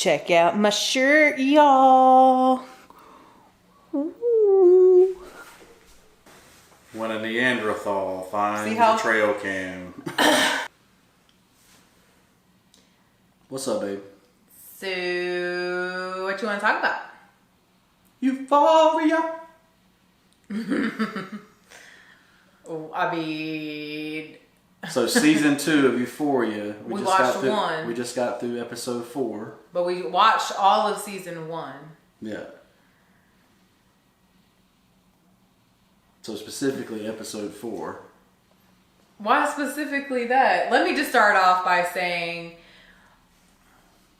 Check out my shirt, y'all. Ooh. When a Neanderthal finds a trail cam. What's up, babe? So, what you want to talk about? Euphoria. I mean... So season 2 of Euphoria. We watched 1. We just got through episode 4. But we watched all of season 1. Yeah. So specifically episode 4. Why specifically that? Let me just start off by saying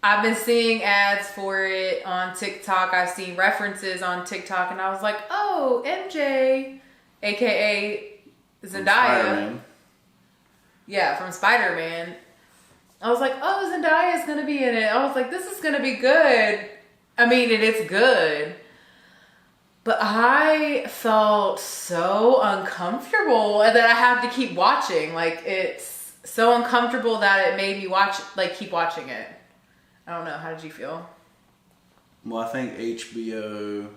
I've been seeing ads for it on TikTok. I've seen references on TikTok and I was like, oh, MJ, aka Zendaya. Yeah, from Spider-Man. I was like, oh, Zendaya's gonna be in it. I was like, this is gonna be good. I mean, it's good. But I felt so uncomfortable that I have to keep watching. Like, it's so uncomfortable that it made me keep watching it. I don't know. How did you feel? Well, I think HBO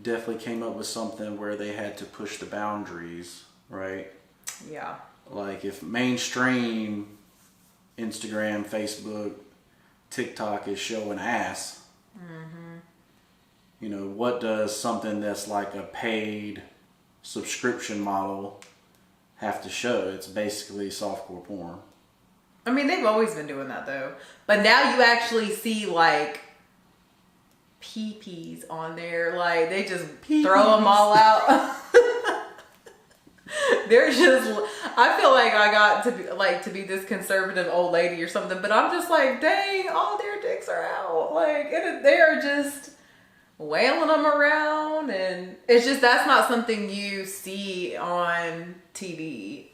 definitely came up with something where they had to push the boundaries, right? Yeah. Like, if mainstream Instagram, Facebook, TikTok is showing ass, you know, what does something that's like a paid subscription model have to show? It's basically softcore porn. I mean, they've always been doing that though. But now you actually see like pee-pees on there. Like, they just throw them all out. They're just, I feel like I got to be this conservative old lady or something, but I'm just like, dang, all their dicks are out. Like, they are just wailing them around, and it's just, that's not something you see on TV.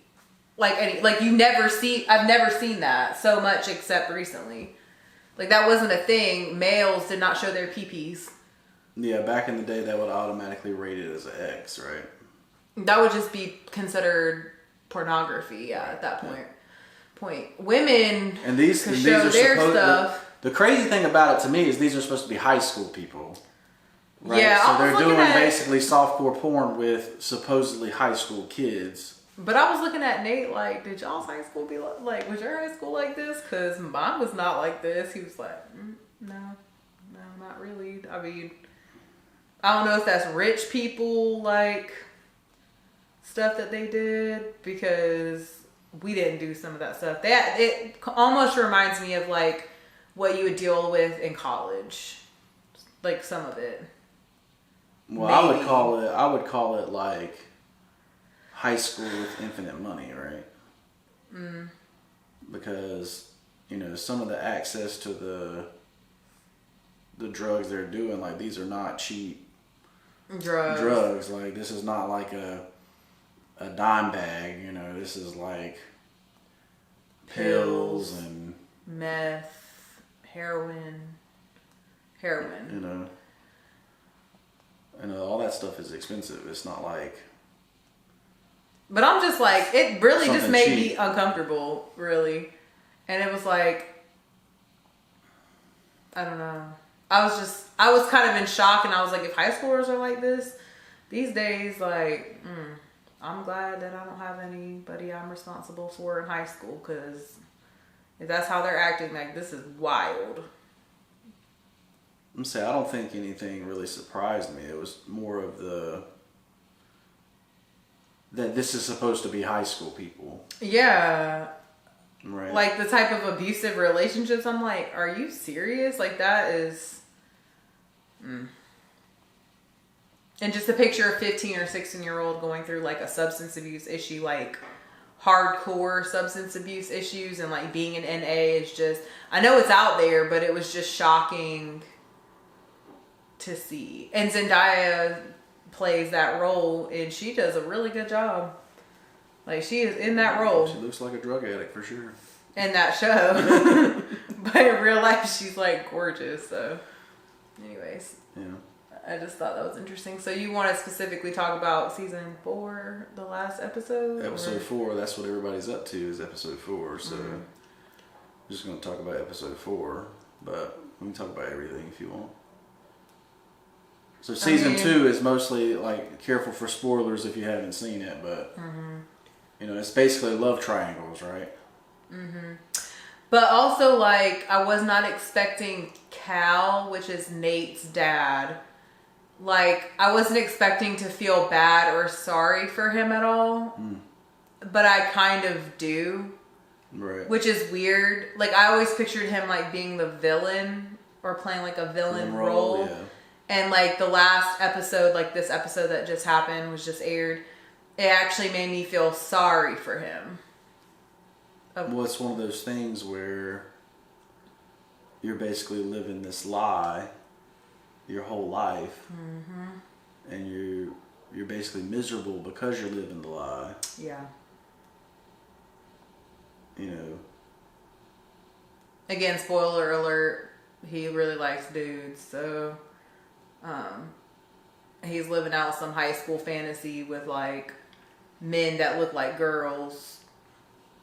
I've never seen that so much except recently. Like, that wasn't a thing. Males did not show their pee-pees. Yeah, back in the day, that would automatically rate it as an X, right? That would just be considered pornography, yeah, at that point. Women and these could show their stuff. The crazy thing about it to me is these are supposed to be high school people. Right? Yeah, so they're doing basically softcore porn with supposedly high school kids. But I was looking at Nate like, did y'all's high school be like, was your high school like this? Because mine was not like this. He was like, no, not really. I mean, I don't know if that's rich people, like, stuff that they did, because we didn't do some of that stuff. It almost reminds me of like what you would deal with in college, like some of it. Well, maybe. I would call it like high school with infinite money, right? Because, you know, some of the access to the drugs they're doing, like, these are not cheap drugs. Like, this is not like a dime bag, you know. This is like pills and meth, heroin. You know, and all that stuff is expensive. It's not like. But I'm just like, it really just made cheap. me uncomfortable, really, and it was like, I don't know. I was kind of in shock, and I was like, if high schoolers are like this these days, like. I'm glad that I don't have anybody I'm responsible for in high school, because if that's how they're acting, like, this is wild. I'm saying, I don't think anything really surprised me. It was more of that this is supposed to be high school people. Yeah. Right. Like, the type of abusive relationships, I'm like, are you serious? Like, that is... And just a picture of 15 or 16-year-old going through like a substance abuse issue, like hardcore substance abuse issues, and like being an NA is just, I know it's out there, but it was just shocking to see. And Zendaya plays that role, and she does a really good job. Like, she is in that role. She looks like a drug addict for sure. In that show. But in real life, she's like gorgeous. So anyways. Yeah. I just thought that was interesting. So you want to specifically talk about season 4, the last episode? Episode 4, that's what everybody's up to, is episode 4. So Just going to talk about episode 4, but we can talk about everything if you want. So season 2 is mostly like, careful for spoilers if you haven't seen it, but you know, it's basically love triangles, right? But also, like, I was not expecting Cal, which is Nate's dad. Like, I wasn't expecting to feel bad or sorry for him at all. But I kind of do. Right. Which is weird. Like, I always pictured him, like, being the villain or playing, like, a villain role. Yeah. And, like, the last episode, like, this episode that just happened, was just aired, it actually made me feel sorry for him. Well, it's one of those things where you're basically living this lie your whole life, and you're basically miserable because you're living the lie. Yeah. You know. Again, spoiler alert, he really likes dudes, so he's living out some high school fantasy with, like, men that look like girls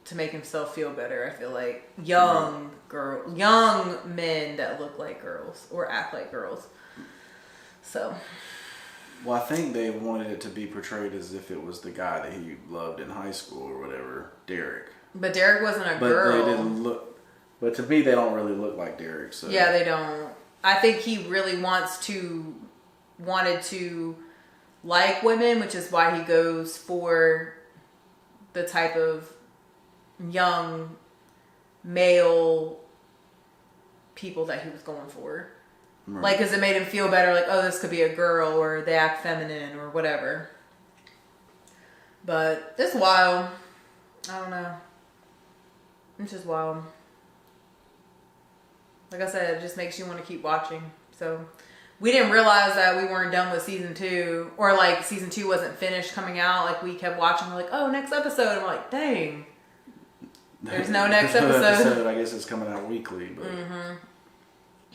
to make himself feel better. I feel like young men that look like girls or act like girls. So, well, I think they wanted it to be portrayed as if it was the guy that he loved in high school or whatever, Derek. But Derek wasn't a girl. But they didn't look. But to me, they don't really look like Derek. So yeah, they don't. I think he really wanted to like women, which is why he goes for the type of young male people that he was going for. Right. Like, because it made him feel better, like, oh, this could be a girl, or they act feminine, or whatever. But it's wild. I don't know. It's just wild. Like I said, it just makes you want to keep watching. So, we didn't realize that we weren't done with season 2, or like season 2 wasn't finished coming out. Like, we kept watching, we're like, oh, next episode. And we're like, dang. There's no next episode. I guess it's coming out weekly, but.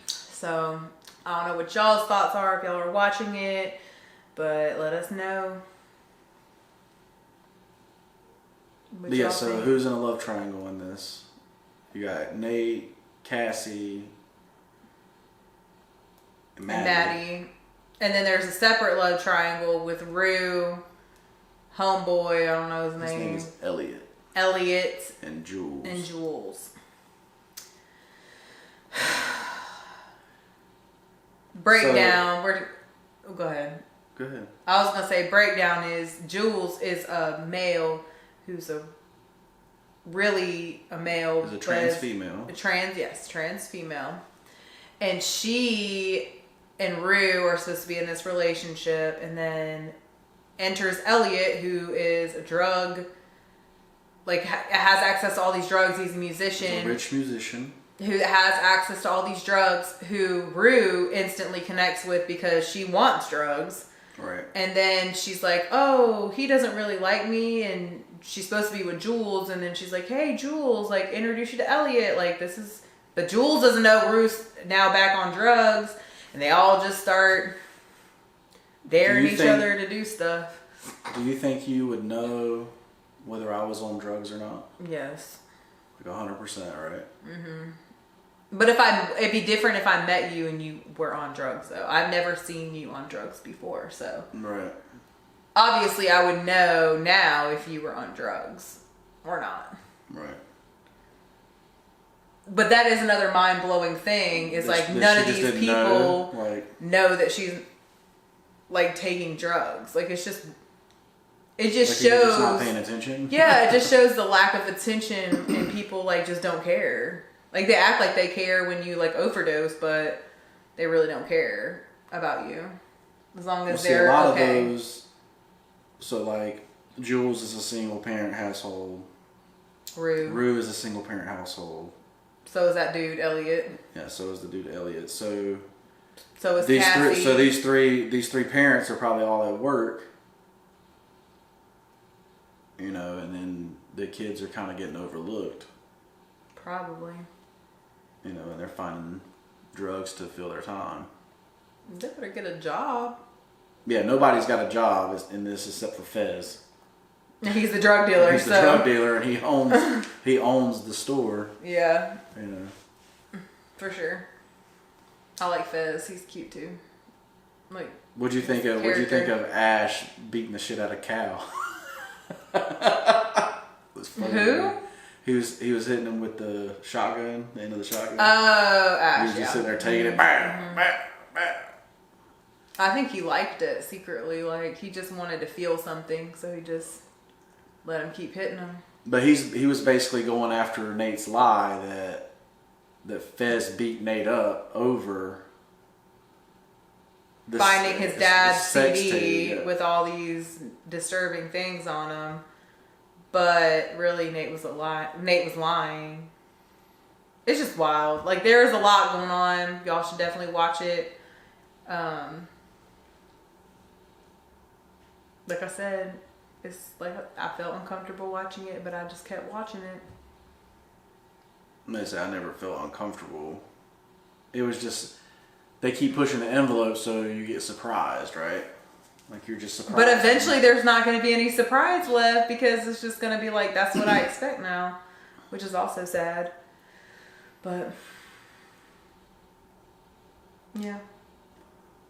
So, I don't know what y'all's thoughts are if y'all are watching it, but let us know. Yeah, so think. Who's in a love triangle in this? You got Nate, Cassie, and Maddie. And then there's a separate love triangle with Rue, homeboy, I don't know his name. His name is Elliot. And Jules. Breakdown. Go ahead. Go ahead. I was going to say breakdown is Jules is a male who's really a male. Is a trans female. Trans female. And she and Rue are supposed to be in this relationship, and then enters Elliot, who is a drug, like has access to all these drugs. He's a musician. He's a rich musician. Who has access to all these drugs, who Rue instantly connects with because she wants drugs. Right. And then she's like, oh, he doesn't really like me, and she's supposed to be with Jules, and then she's like, hey, Jules, like, introduce you to Elliot, like, this is... But Jules doesn't know Rue's now back on drugs, and they all just start daring each other to do stuff. Do you think you would know whether I was on drugs or not? Yes. Like 100%, right? But it'd be different if I met you and you were on drugs, though. I've never seen you on drugs before, so. Right. Obviously, I would know now if you were on drugs or not. Right. But that is another mind-blowing thing, is like none of these people know that she's like taking drugs. Like, it's just, it just shows. Just not paying attention? Yeah, it just shows the lack of attention, and people like just don't care. Like, they act like they care when you, like, overdose, but they really don't care about you. As long as they're okay. A lot of those, so, like, Jules is a single-parent household. Rue is a single-parent household. So is that dude, Elliot. Yeah, so is the dude, Elliot. So is these Cassie. These three parents are probably all at work. You know, and then the kids are kind of getting overlooked. Probably. You know, and they're finding drugs to fill their time. They better get a job. Yeah, nobody's got a job in this except for Fez. He's the drug dealer. He's the drug dealer, and he owns the store. Yeah. You know. For sure. I like Fez. He's cute too. Like. What'd you think of Ash beating the shit out of Cal? It was funny. Who? He was hitting him with the shotgun, the end of the shotgun. Oh, Ash. He was just sitting there taking it. Bam, bam, bam. I think he liked it secretly. Like he just wanted to feel something, so he just let him keep hitting him. But he was basically going after Nate's lie that Fez beat Nate up over finding his dad's CD tape, with all these disturbing things on him. But really, Nate was lying. It's just wild. Like there's a lot going on. Y'all should definitely watch it. Like I said, it's like I felt uncomfortable watching it, but I just kept watching it. I never felt uncomfortable. It was just they keep pushing the envelope, so you get surprised, right? Like you're just surprised. But eventually, there's not going to be any surprise left because it's just going to be like that's what I expect now, which is also sad. But yeah,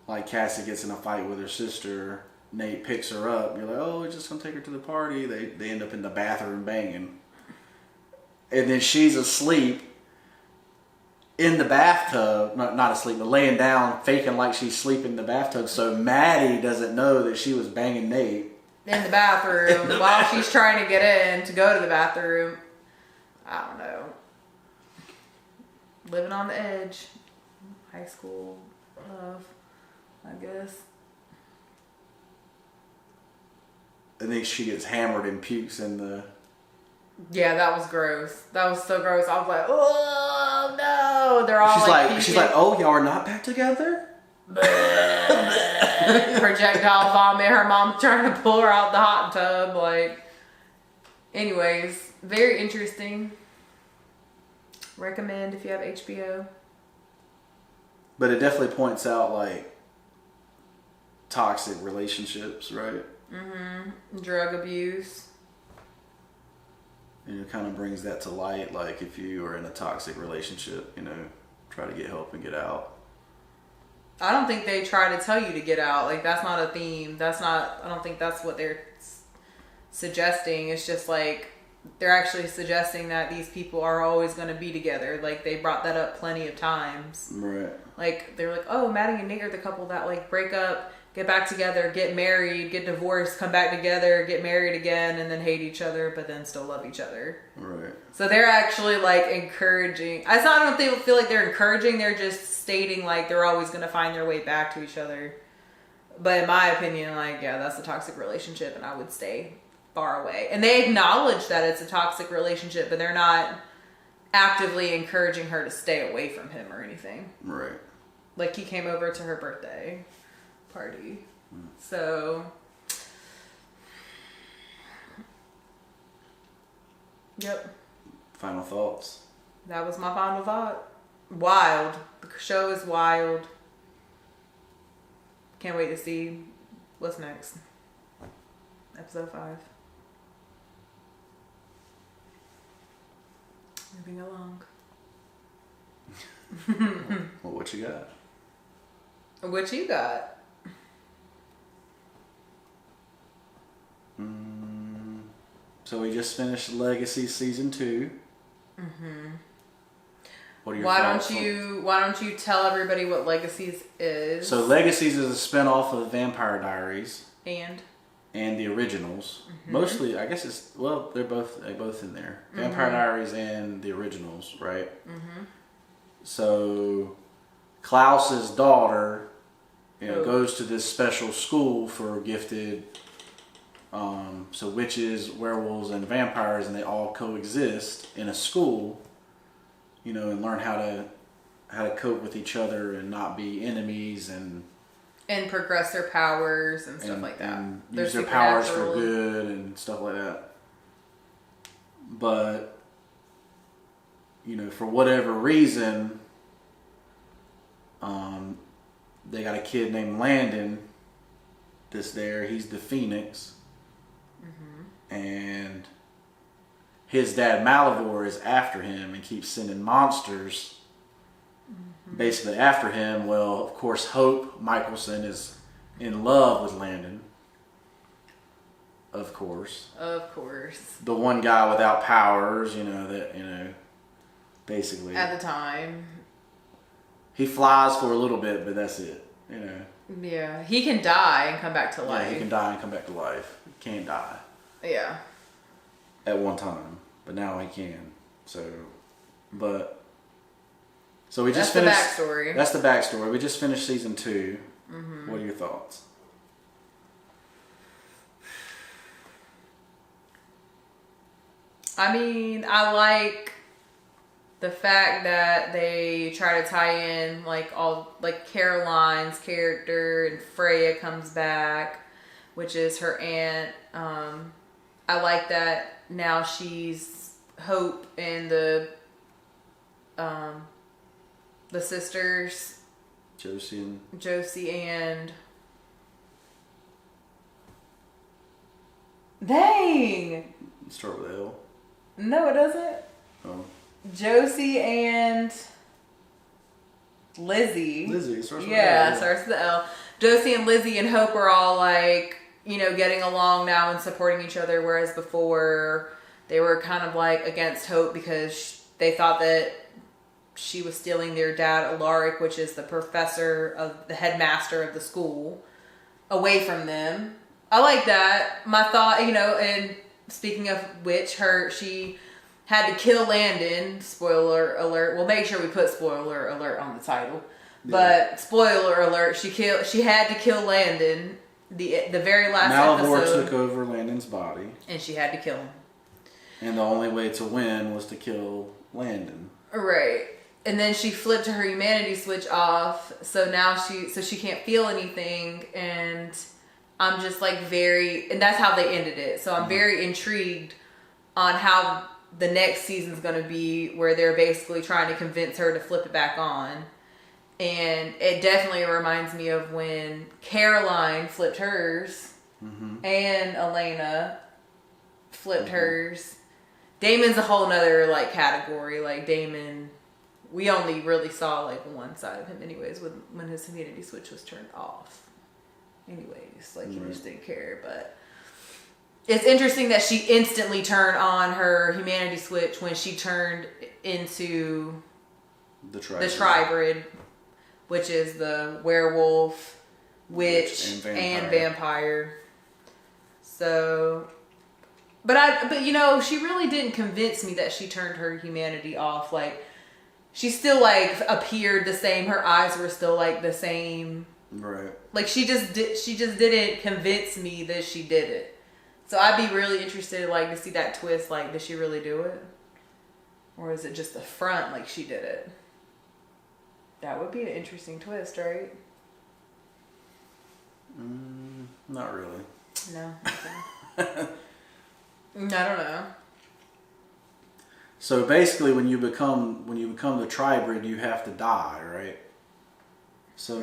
like Cassie gets in a fight with her sister. Nate picks her up. You're like, oh, he's just gonna take her to the party. They end up in the bathroom banging, and then she's asleep in the bathtub. Not asleep, but laying down, faking like she's sleeping in the bathtub. So Maddie doesn't know that she was banging Nate in the bathroom while she's trying to get in to go to the bathroom. I don't know. Living on the edge, high school love, I guess. And then she gets hammered and pukes in the... Yeah, that was gross. That was so gross. I was like, oh no. They're all she's like, oh, y'all are not back together? Projectile vomit. Her mom trying to pull her out the hot tub. Like, anyways, very interesting. Recommend if you have HBO. But it definitely points out like toxic relationships, right? Mm-hmm. Drug abuse. And it kind of brings that to light. Like if you are in a toxic relationship, try to get help and get out. I don't think they try to tell you to get out. Like that's not a theme. I don't think that's what they're suggesting. It's just like they're actually suggesting that these people are always going to be together. Like they brought that up plenty of times. Right. Like they're like, oh, Maddie and Nate are the couple that like break up, get back together, get married, get divorced, come back together, get married again, and then hate each other, but then still love each other. Right. So they're actually like encouraging. I don't feel like they're encouraging. They're just stating like they're always going to find their way back to each other. But in my opinion, like, yeah, that's a toxic relationship and I would stay far away. And they acknowledge that it's a toxic relationship, but they're not actively encouraging her to stay away from him or anything. Right. Like he came over to her birthday party. So yep. Final thoughts. That was my final thought. Wild. The show is wild. Can't wait to see what's next. Episode 5. Moving along. Well, what you got? What you got? So we just finished Legacies season 2. Mm-hmm. What are your thoughts? Why don't you tell everybody what Legacies is? So Legacies is a spinoff of Vampire Diaries and the originals. Mm-hmm. Mostly, I guess they're both in there. Mm-hmm. Vampire Diaries and the originals, right? Mm-hmm. So Klaus's daughter, goes to this special school for gifted. So witches, werewolves, and vampires, and they all coexist in a school. And learn how to cope with each other and not be enemies and progress their powers and stuff like that. And use their powers for good and stuff like that. But for whatever reason, they got a kid named Landon that's there. He's the Phoenix. Mm-hmm. and his dad Malivore is after him and keeps sending monsters basically after him. Well, of course, Hope Michelson is in love with Landon. Of course. The one guy without powers, basically. At the time. He flies for a little bit, but that's it, Yeah, he can die and come back to life. Yeah, he can die and come back to life. He can't die. Yeah. At one time, but now he can. So we just finished. That's the backstory. That's the backstory. We just finished season 2. Mm-hmm. What are your thoughts? I mean, I like the fact that they try to tie in Caroline's character, and Freya comes back, which is her aunt. I like that now she's Hope and the sisters, Josie and dang. Start with L. No, it doesn't. Oh. Josie and Lizzie. Lizzie starts with L. Yeah, starts with the L. Josie and Lizzie and Hope are all getting along now and supporting each other, whereas before they were kind of against Hope because they thought that she was stealing their dad Alaric, which is the the headmaster of the school, away from them. I like that. My thought, and speaking of which, she had to kill Landon. Spoiler alert. We'll make sure we put spoiler alert on the title. Yeah. But spoiler alert, she had to kill Landon the very last Malivore episode. took over Landon's body. And she had to kill him. And the only way to win was to kill Landon. Right. And then she flipped her humanity switch off, so now she can't feel anything, and I'm just and that's how they ended it. So I'm very intrigued on how the next season's going to be, where they're basically trying to convince her to flip it back on. And it definitely reminds me of when Caroline flipped hers, and Elena flipped hers. Damon's a whole nother category. Damon, we only really saw one side of him anyways when his humanity switch was turned off. Anyways, he just didn't care. But it's interesting that she instantly turned on her humanity switch when she turned into the tribrid, which is the werewolf, witch, and vampire. So, but she really didn't convince me that she turned her humanity off. She still appeared the same. Her eyes were still the same. Right. She just didn't convince me that she did it. So I'd be really interested to see that twist. Did she really do it? Or is it just a front she did it? That would be an interesting twist, right? Not really. No. Okay. I don't know. So basically, when you become the tribrid, you have to die, right? So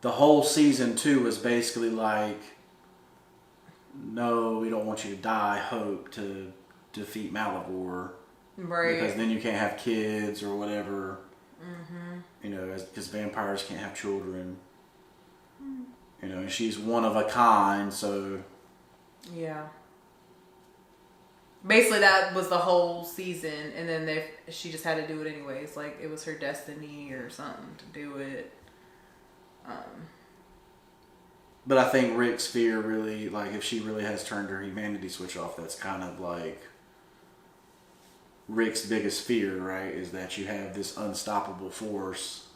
the whole season 2 was basically no, we don't want you to die. Hope to defeat Malivore, right? Because then you can't have kids or whatever. Because vampires can't have children. And she's one of a kind, so yeah. Basically, that was the whole season, and then she just had to do it anyways. It was her destiny or something to do it. But I think Rick's fear really, if she really has turned her humanity switch off, that's kind of Rick's biggest fear, right? Is that you have this unstoppable force.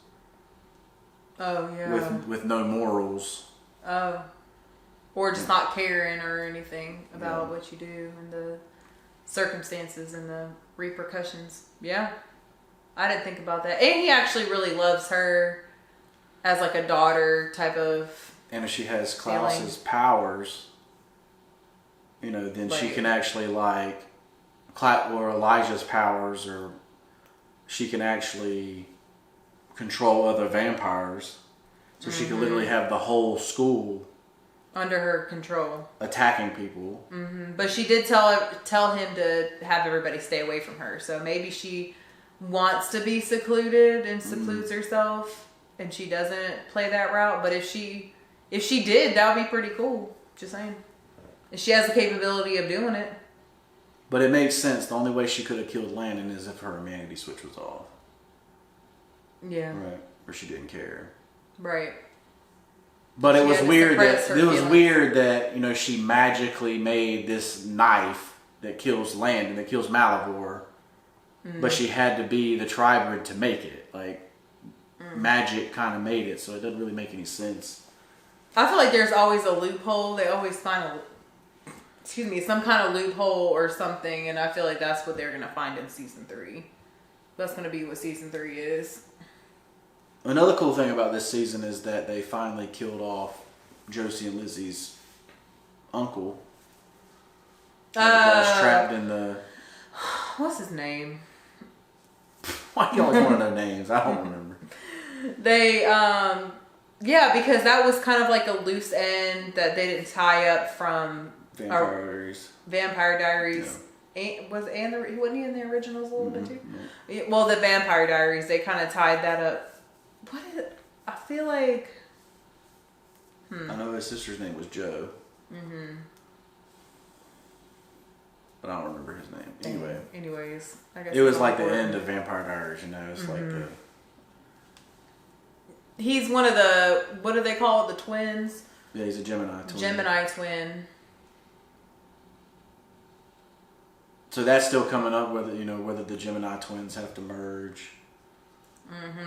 Oh, yeah. With no morals. Oh. Or just not caring or anything about what you do and the circumstances and the repercussions. Yeah. I didn't think about that. And he actually really loves her as a daughter type of. And if she has Klaus's powers, then she can actually or Elijah's powers, or she can actually control other vampires. So she could literally have the whole school under her control, attacking people. But she did tell him to have everybody stay away from her. So maybe she wants to be secluded and secludes herself, and she doesn't play that route. But if she did, that would be pretty cool. Just saying. If she has the capability of doing it. But it makes sense. The only way she could have killed Landon is if her humanity switch was off. Yeah. Right. Or she didn't care. Right. But it was weird feelings. that she magically made this knife that kills Landon, that kills Malivore, but she had to be the tribrid to make it. Like magic kind of made it, so it doesn't really make any sense. I feel like there's always a loophole. They always find some kind of loophole or something, and I feel like that's what they're gonna find in season 3. That's gonna be what season 3 is. Another cool thing about this season is that they finally killed off Josie and Lizzie's uncle. That was trapped in the... What's his name? Why do you always want to know names? I don't remember. They, because that was kind of like a loose end that they didn't tie up from... Vampire Diaries. Yeah. Wasn't he in the originals a little bit too? No. Well, the Vampire Diaries, they kind of tied that up. I feel like... I know his sister's name was Joe. But I don't remember his name. Anyways. I guess it was like the end of Vampire Diaries, It's like the... He's one of the... What do they call it? The twins? Yeah, he's a Gemini twin. Gemini twin. So that's still coming up, whether the Gemini twins have to merge.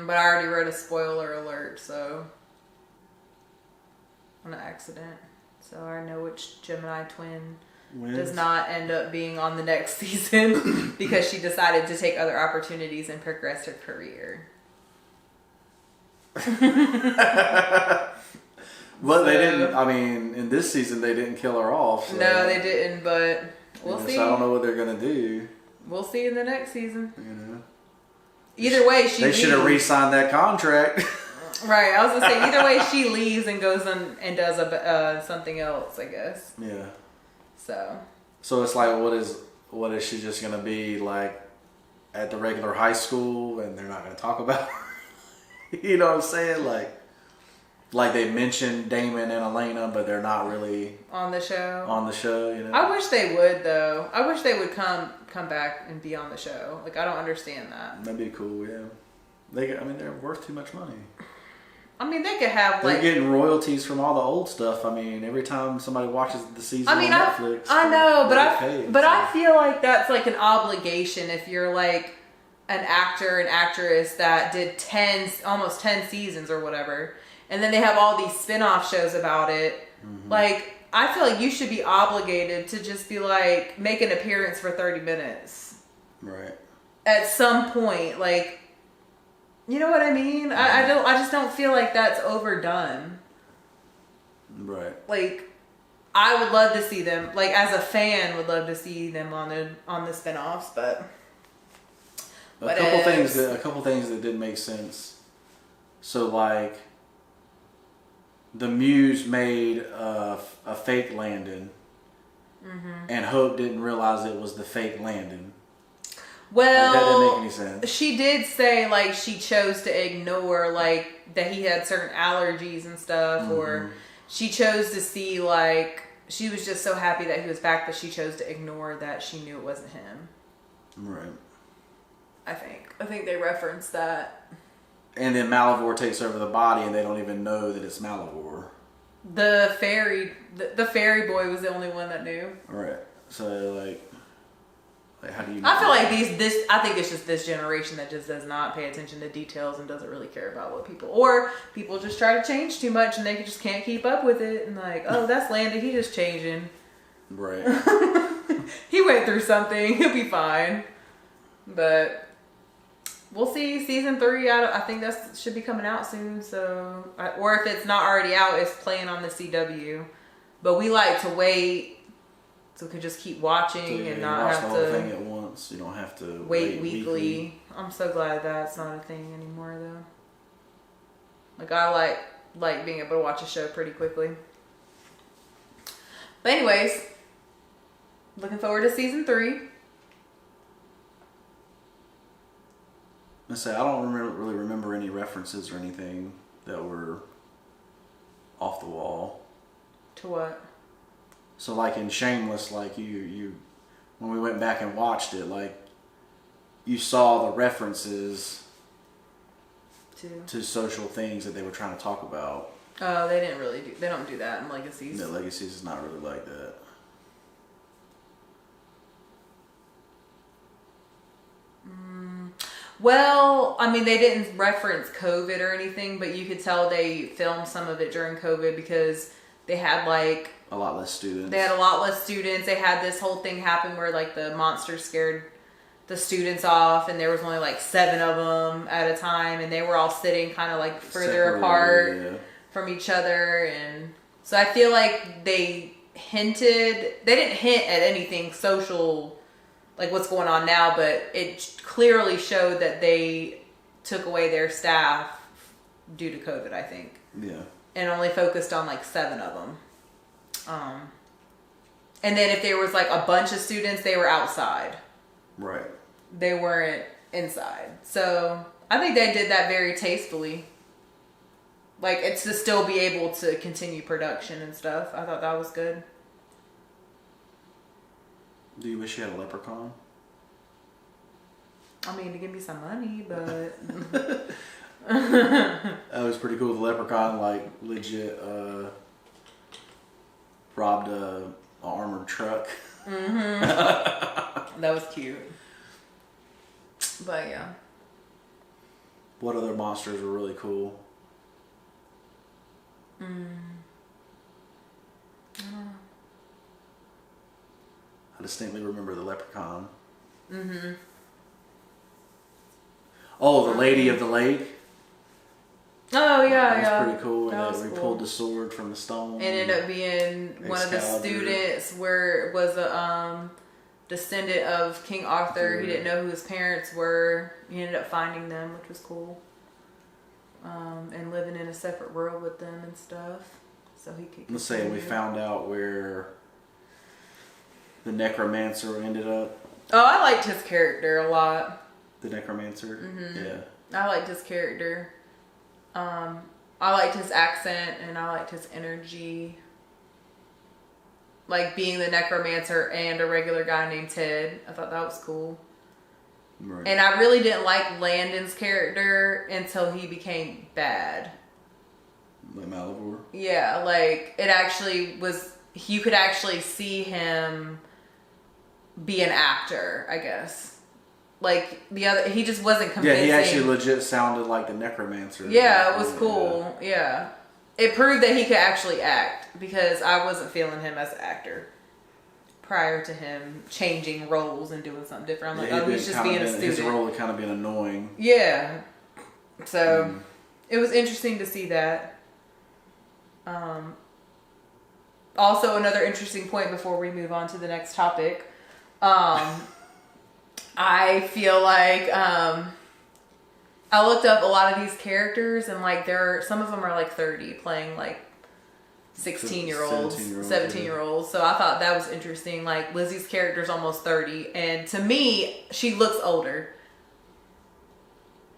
But I already wrote a spoiler alert, so on an accident. So I know which Gemini twin does not end up being on the next season because she decided to take other opportunities and progress her career. Well, they didn't. I mean, in this season, they didn't kill her off. So, no, they didn't. But we'll see. So I don't know what they're gonna do. We'll see in the next season. Either way, they should have re-signed that contract. Right. I was gonna say either way, she leaves and goes on and does something else. I guess. Yeah. So it's like, what is she just gonna be like at the regular high school, and they're not gonna talk about her? You know what I'm saying? Like they mentioned Damon and Elena, but they're not really on the show. I wish they would though. I wish they would come back and be on the show. Like I don't understand that. That'd be cool, yeah. They're worth too much money. I mean, they could have they're getting royalties from all the old stuff. I mean, every time somebody watches the season on Netflix. I know, but I feel like that's like an obligation if you're like an actor and actress that did almost 10 seasons or whatever. And then they have all these spin-off shows about it. Like, I feel like you should be obligated to just be like, make an appearance for 30 minutes. Right. At some point. Like, you know what I mean? I just don't feel like that's overdone. Right. Like, I would love to see them, like, as a fan, would love to see them on the spin-offs, but... A couple things that didn't make sense. So, like... The Muse made a fake Landon, and Hope didn't realize it was the fake Landon. Well, that didn't make any sense. She did say like she chose to ignore like that he had certain allergies and stuff, or she chose to see like she was just so happy that he was back that she chose to ignore that she knew it wasn't him. Right. I think they referenced that. And then Malivore takes over the body, and they don't even know that it's Malivore. The fairy boy was the only one that knew. Right. So like how do you? I feel like I think it's just this generation that just does not pay attention to details and doesn't really care about what people just try to change too much, and they just can't keep up with it. And like, oh, that's Landon. He just changing. Right. He went through something. He'll be fine. But. We'll see season 3. I think that should be coming out soon. So, or if it's not already out, it's playing on the CW. But we like to wait so we can just keep watching and not have to watch the whole thing at once. You don't have to wait weekly. I'm so glad that's not a thing anymore, though. Like I like being able to watch a show pretty quickly. But anyways, looking forward to season 3. I say I don't really remember any references or anything that were off the wall. To what? So like in Shameless, like you when we went back and watched it, like you saw the references to social things that they were trying to talk about. Oh, they don't do that in Legacies. No, Legacies is not really like that. Well, I mean, they didn't reference COVID or anything, but you could tell they filmed some of it during COVID because they had like a lot less students. They had a lot less students. They had this whole thing happen where like the monster scared the students off, and there was only like 7 of them at a time, and they were all sitting kind of like further apart from each other, and so I feel like they didn't hint at anything social, like what's going on now, but it clearly showed that they took away their staff due to COVID, I think. Yeah. And only focused on like 7 of them. And then if there was like a bunch of students, they were outside. Right. They weren't inside. So I think they did that very tastefully. Like, it's to still be able to continue production and stuff. I thought that was good. Do you wish you had a leprechaun? I mean, to give me some money, but... That was pretty cool. The leprechaun, like, legit robbed a armored truck. Mm-hmm. That was cute. But, yeah. What other monsters were really cool? I don't know. I distinctly remember the leprechaun. Mm-hmm. Oh, the Lady of the Lake. Oh, yeah, that was pretty cool. That and we pulled the sword from the stone. And ended up being one of the students where it was a descendant of King Arthur. He didn't know who his parents were. He ended up finding them, which was cool. And living in a separate world with them and stuff. So he could... Let's say we found out where the necromancer ended up. Oh, I liked his character a lot. The necromancer? Mm-hmm. Yeah. I liked his character. I liked his accent and I liked his energy. Like being the necromancer and a regular guy named Ted. I thought that was cool. Right. And I really didn't like Landon's character until he became bad. Like Malivore? Yeah, like it actually was, you could actually see him be an actor, I guess. Like he just wasn't convincing. Yeah, he actually legit sounded like the necromancer. Yeah, it was cool. Yeah. It proved that he could actually act because I wasn't feeling him as an actor prior to him changing roles and doing something different. I'm like, he's just being a student. His role had kind of been annoying. Yeah. So it was interesting to see that. Also, another interesting point before we move on to the next topic. I feel like I looked up a lot of these characters and like some of them are like 30 playing like 16-year-olds, 17-year-olds. So I thought that was interesting. Like Lizzie's character's almost 30 and to me, she looks older.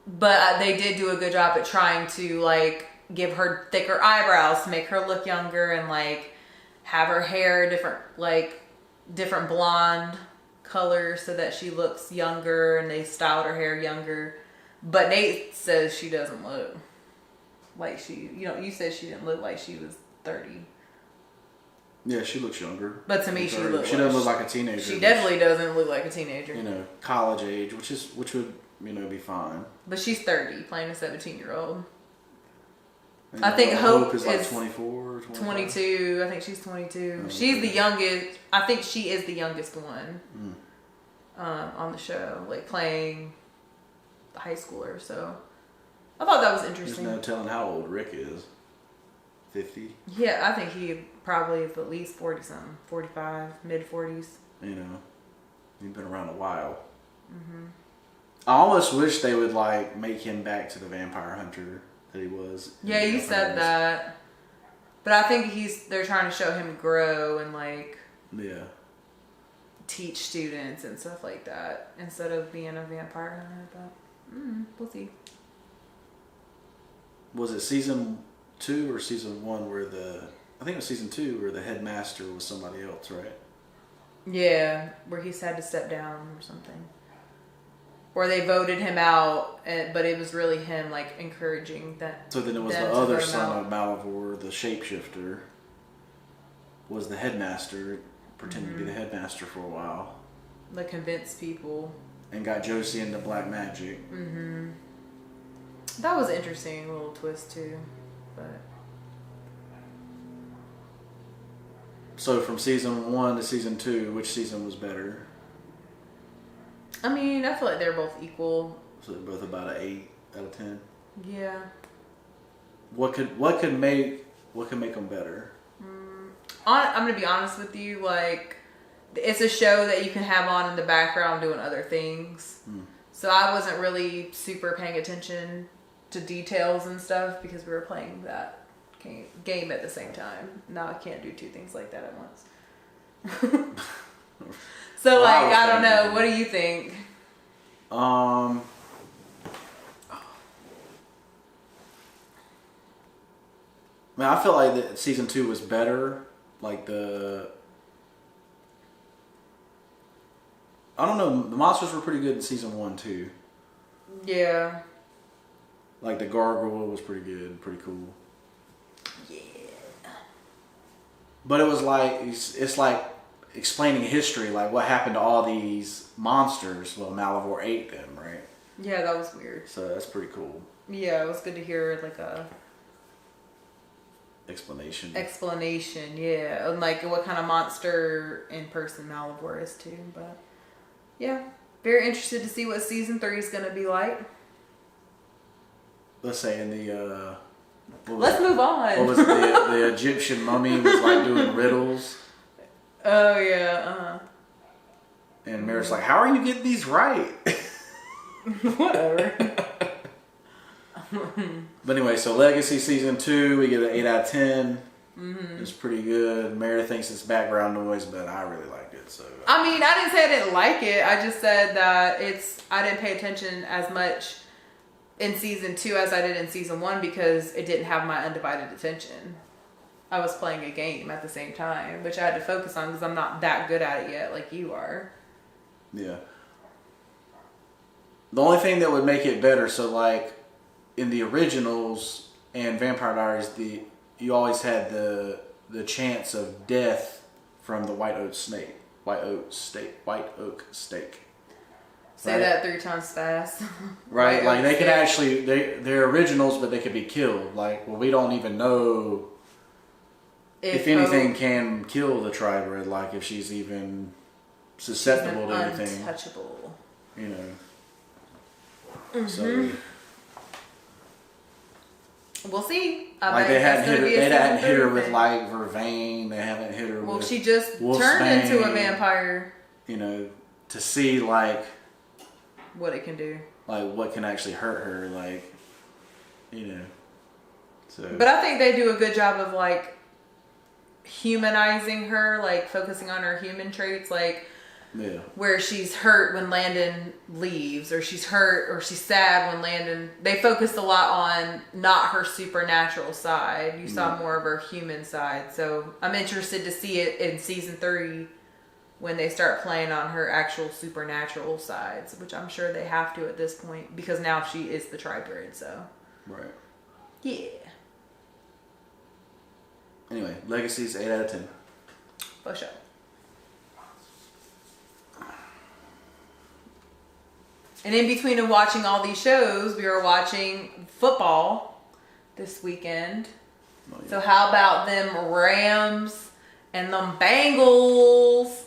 But they did do a good job at trying to like give her thicker eyebrows to make her look younger and like have her hair different blonde color so that she looks younger and they styled her hair younger. But Nate says she doesn't look like you said she didn't look like she was 30. Yeah, she looks younger. But to me, she doesn't look like a teenager. She definitely doesn't look like a teenager. College age, which would, be fine. But she's 30, playing a 17-year-old. And I think Hope is like 24 or 22. I think she's 22. Okay. She's the youngest. I think she is the youngest one on the show, like playing the high schooler. So I thought that was interesting. There's no telling how old Rick is. 50? Yeah, I think he probably is at least 40-something. 45, mid-40s. He's been around a while. Mm-hmm. I almost wish they would make him back to the vampire hunter that he was. Yeah, you said that. But I think they're trying to show him grow and like teach students and stuff like that instead of being a vampire hunter. But we'll see. Was it season 2 or season 1 where I think it was season 2 where the headmaster was somebody else, right? Yeah, where he's had to step down or something. Or they voted him out, but it was really him like encouraging that. So then it was the other son of Malivore, the shapeshifter, was the headmaster, pretending to be the headmaster for a while. Like convinced people. And got Josie into black magic. Mm-hmm. That was an interesting little twist too, but. So from season 1 to season 2, which season was better? I mean, I feel like they're both equal. So they're both about an 8 out of 10. Yeah. What could make them better? I'm gonna be honest with you. Like, it's a show that you can have on in the background doing other things. So I wasn't really super paying attention to details and stuff because we were playing that game at the same time. Now I can't do 2 things like that at once. So like, I don't know. What do you think? Man, I feel like that season 2 was better. Like I don't know. The monsters were pretty good in season 1 too. Yeah. Like the gargoyle was pretty good, pretty cool. Yeah. But it was like it's like explaining history, like what happened to all these monsters. Well, Malivore ate them, right? Yeah, that was weird. So that's pretty cool. Yeah, it was good to hear like a explanation, yeah, and like what kind of monster in person Malivore is too. But yeah, very interested to see what season 3 is going to be like. Let's say in the let's move on. What was it? The Egyptian mummy was like doing riddles. Oh yeah, And Mary's like, "How are you getting these right?" Whatever. But anyway, so Legacy season 2, we get an 8 out of 10. It's pretty good. Mary thinks it's background noise, but I really liked it. So I mean, I didn't say I didn't like it. I just said that I didn't pay attention as much in season 2 as I did in season 1 because it didn't have my undivided attention. I was playing a game at the same time, which I had to focus on because I'm not that good at it yet, like you are. Yeah. The only thing that would make it better, so like in the originals and Vampire Diaries, you always had the chance of death from the white oak steak. Say that 3 times fast. Right, like they could actually they're originals, but they could be killed. Like, well, we don't even know if anything can kill the tribrid. Like if she's even susceptible to anything. Untouchable. You know. So we'll see. Like they hadn't hit her with like vervain. They haven't hit her with. Well, she just turned into a vampire. You know, to see like what it can do. Like what can actually hurt her. Like, you know. So. But I think they do a good job of like humanizing her, like focusing on her human traits, like. Yeah. Where she's hurt when Landon leaves, or she's hurt, or she's sad when Landon. They focused a lot on not her supernatural side. You saw more of her human side. So I'm interested to see it in season 3 when they start playing on her actual supernatural sides, which I'm sure they have to at this point because now she is the tribrid. So. Right. Yeah. Anyway, Legacies 8 out of 10. For sure. And in between of watching all these shows, we were watching football this weekend. Oh, yeah. So how about them Rams and them Bengals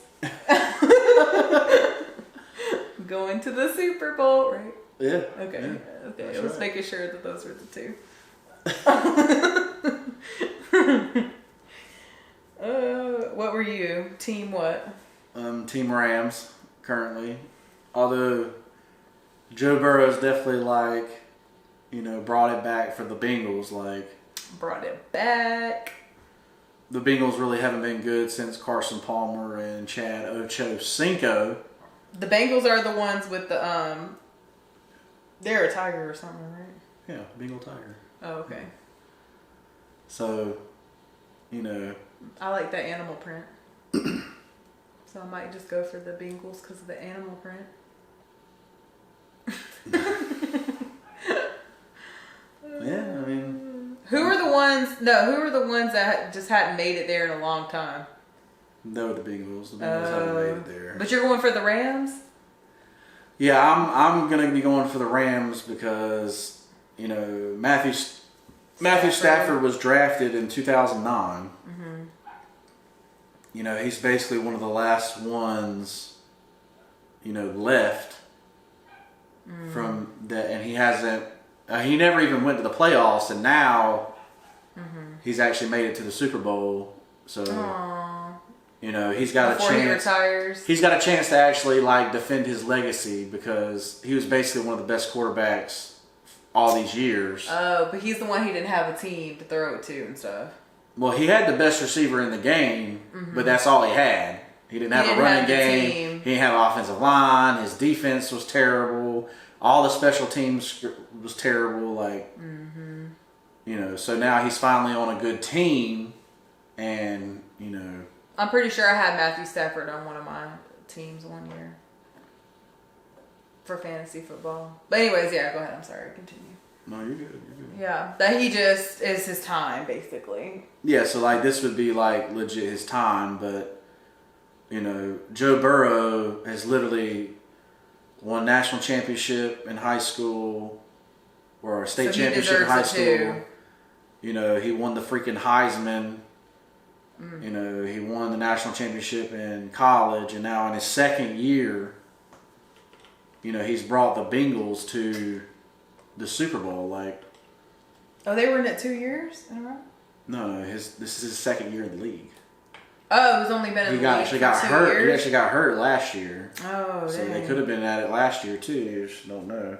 going to the Super Bowl, right? Yeah. Okay. Yeah, okay. I was making sure that those were the 2. What were you? Team what? Team Rams currently. Although Joe Burrow's definitely like, you know, brought it back for the Bengals. Like, brought it back. the Bengals really haven't been good since Carson Palmer and Chad Ochocinco. The Bengals are the ones with the they're a tiger or something, right? Yeah, Bengal tiger. Oh, okay. So, I like that animal print. So I might just go for the Bengals because of the animal print. Yeah, I mean, who are the ones that just hadn't made it there in a long time? no, the Bengals. The Bengals haven't made it there. But you're going for the Rams? Yeah, I'm gonna be going for the Rams because Matthew Stafford was drafted in 2009. Mm-hmm. He's basically one of the last ones left from that, and he hasn't. He never even went to the playoffs, and now he's actually made it to the Super Bowl. So, he's got Before a chance. He retires. He's got a chance to actually defend his legacy because he was basically one of the best quarterbacks all these years. Oh, but he's the one he didn't have a team to throw it to and stuff. Well, he had the best receiver in the game, but that's all he had. He didn't have a running game. He didn't have an offensive line. His defense was terrible. All the special teams was terrible. So now he's finally on a good team, and I'm pretty sure I had Matthew Stafford on one of my teams one year for fantasy football. But anyways, yeah, go ahead. I'm sorry. Continue. No, you're good. You're good. Yeah, that he just is his time, basically. Yeah, so this would be legit his time, but Joe Burrow has literally won national championship in high school, or a state championship in high school. He won the freaking Heisman. He won the national championship in college, and now in his second year, he's brought the Bengals to the Super Bowl. Oh, they were in it 2 years in a row? No, this is his second year in the league. Oh, he's only been in the league for 2 years? He actually got hurt last year. Oh, so dang. they could have been at it last year too. You just don't know.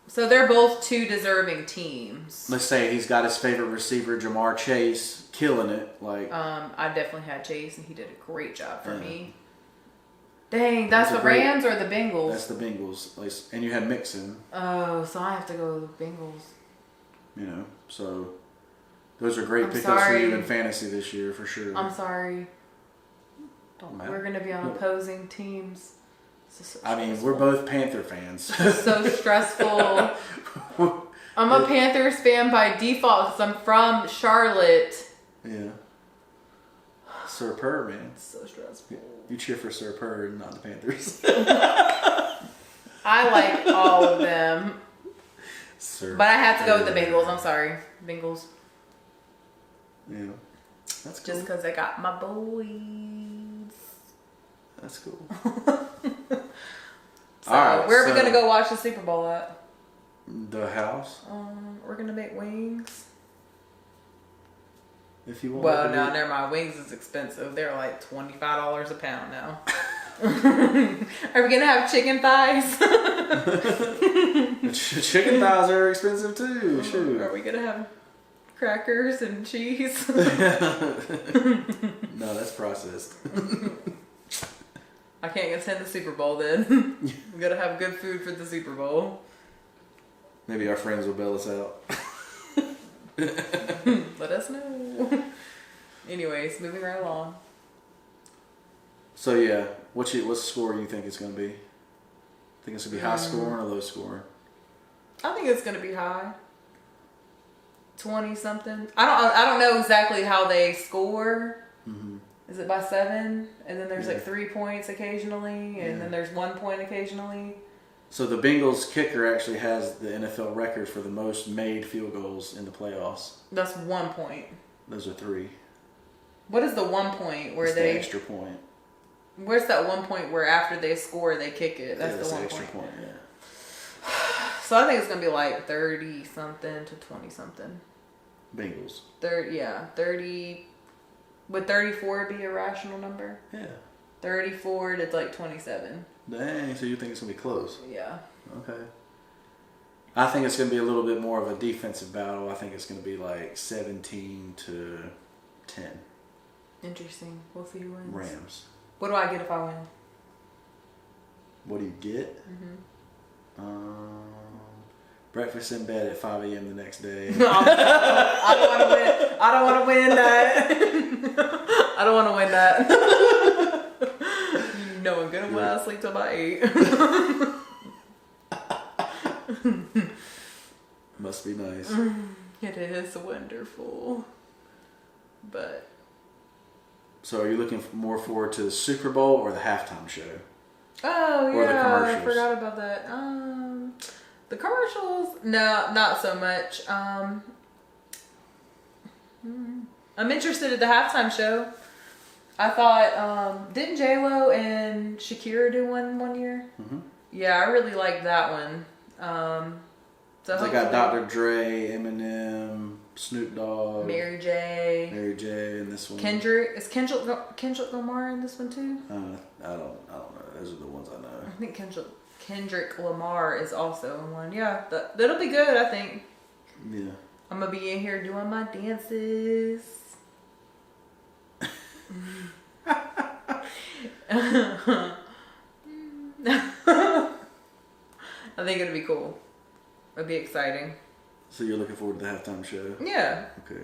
So they're both two deserving teams. Let's say he's got his favorite receiver, Jamar Chase, killing it. I definitely had Chase, and he did a great job for me. Dang, that's the Rams or the Bengals? That's the Bengals. And you had Mixon. Oh, so I have to go with the Bengals. So those are great pickups for you in fantasy this year, for sure. I'm sorry. Don't matter. We're going to be on opposing teams. So we're both Panther fans. So stressful. I'm a Panthers fan by default because I'm from Charlotte. Yeah. Sir Purr, man. So stressful. You cheer for Sir Purr and not the Panthers. I like all of them. Sir but I have to go with the Bengals. I'm sorry. Bengals. Yeah. That's cool. Just because I got my boys. That's cool. So, where are we going to go watch the Super Bowl at? The house. We're going to make wings. If you want. Well, no, never mind. Wings is expensive. They're like $25 a pound now. Are we going to have chicken thighs? Chicken thighs are expensive too. Shoot. Are we going to have crackers and cheese? No, that's processed. I can't attend the Super Bowl then. We gotta have good food for the Super Bowl. Maybe our friends will bail us out. Let us know. Anyways, moving right along. So yeah, what score do you think it's gonna be? Think it's gonna be high scoring or low scoring? I think it's gonna be high. 20 something. I don't know exactly how they score. Mm-hmm. Is it by 7? And then there's 3 points occasionally, and then there's 1 point occasionally. So the Bengals kicker actually has the NFL record for the most made field goals in the playoffs. That's 1 point. Those are 3. What is the 1 point where the extra point? Where's that 1 point where after they score they kick it? That's the 1 extra point. Yeah. So I think it's gonna be like 30 something to 20 something. Bengals. 30. Would 34 be a rational number? Yeah. 34 to 27. Dang, so you think it's going to be close? Yeah. Okay. I think it's going to be a little bit more of a defensive battle. I think it's going to be 17 to 10. Interesting. We'll see who wins. Rams. What do I get if I win? What do you get? Breakfast in bed at 5 a.m. the next day. I don't want to win. I don't want to win that. I don't want to win that. No one gonna when I sleep till about 8. Must be nice. It is wonderful. But so are you looking more forward to the Super Bowl or the halftime show? Oh or yeah, the commercials? I forgot about that. The commercials, no, not so much. I'm interested in the halftime show. I thought, didn't J-Lo and Shakira do one year? Mm-hmm. Yeah, I really liked that one. So they got Dr. Dre, Eminem, Snoop Dogg, Mary J, in this one. Kendrick. Is Kendrick Lamar in this one too? I don't know. Those are the ones I know. I think Kendrick Lamar is also in one. Yeah, that'll be good, I think. Yeah. I'm gonna be in here doing my dances. I think it'll be cool. It'll be exciting. So you're looking forward to the halftime show? Yeah. Okay.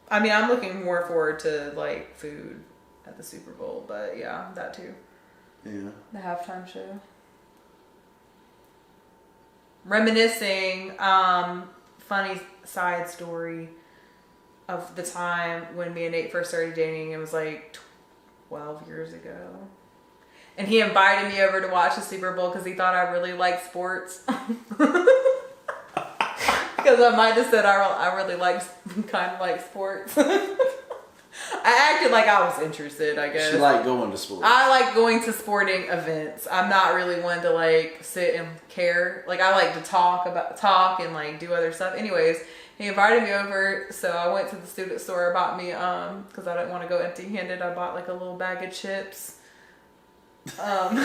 I mean, I'm looking more forward to like food at the Super Bowl, but yeah, that too. Yeah. The halftime show. Reminiscing, funny side story of the time when me and Nate first started dating. It was like 12 years ago. And he invited me over to watch the Super Bowl because he thought I really liked sports. Because I might have said I really kind of like sports. I acted like I was interested, I guess. She liked going to sports. I like going to sporting events. I'm not really one to like sit and care. Like I like to talk and like do other stuff. Anyways, he invited me over, so I went to the student store. I bought me because I didn't want to go empty-handed. I bought like a little bag of chips. And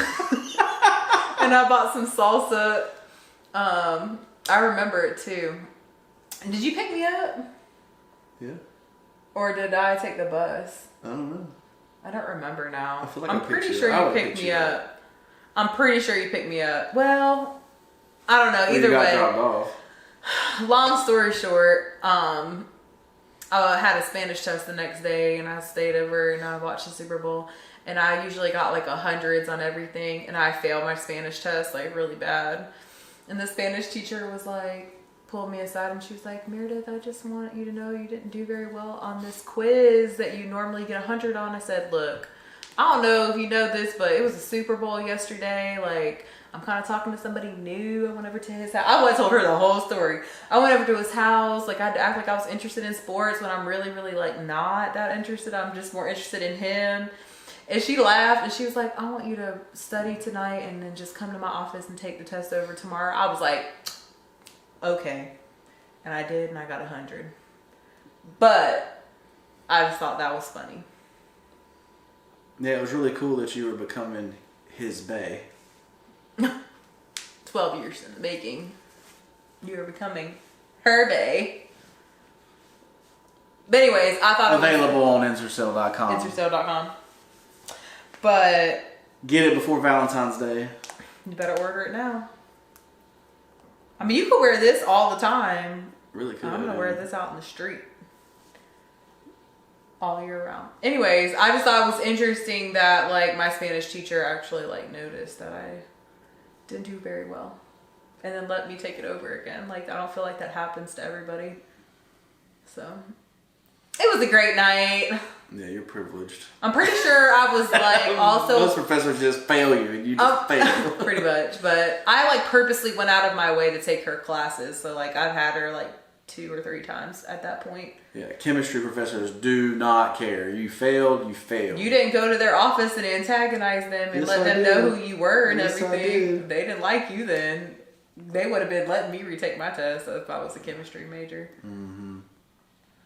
I bought some salsa. I remember it too. Did you pick me up? Yeah. Or did I take the bus? I don't know. I don't remember now. I feel like I'm pretty sure you picked me up. I'm pretty sure you picked me up. Well, I don't know. Either way. Dropped off. Long story short, I had a Spanish test the next day, and I stayed over and I watched the Super Bowl. And I usually got like 100s on everything, and I failed my Spanish test like really bad. And the Spanish teacher was like, pulled me aside, and she was like, Meredith, I just want you to know you didn't do very well on this quiz that you normally get 100 on. I said, look, I don't know if you know this, but it was a Super Bowl yesterday. Like, I'm kind of talking to somebody new. I went over to his house. I went told her the whole story. I went over to his house. Like, I had to act like I was interested in sports when I'm really, really like not that interested. I'm just more interested in him. And she laughed and she was like, I want you to study tonight and then just come to my office and take the test over tomorrow. I was like, okay. And I did, and I got 100. But I just thought that was funny. Yeah, it was really cool that you were becoming his bae. 12 years in the making. You were becoming her bae. But anyways, I thought available on Ensorsale.com. Ensorsale.com. But get it before Valentine's Day. You better order it now. I mean, you could wear this all the time. Really could. I'm gonna wear this out in the street all year round. Anyways, I just thought it was interesting that like my Spanish teacher actually like noticed that I didn't do very well, and then let me take it over again. Like I don't feel like that happens to everybody. So it was a great night. Yeah, you're privileged. I'm pretty sure I was like also. Most professors just fail you, and you just fail. Pretty much, but I like purposely went out of my way to take her classes. So like I've had her like 2 or 3 times at that point. Yeah, chemistry professors do not care. You failed, you failed. You didn't go to their office and antagonize them and let them know who you were and everything. They didn't like you then. They would have been letting me retake my test if I was a chemistry major. Mm-hmm.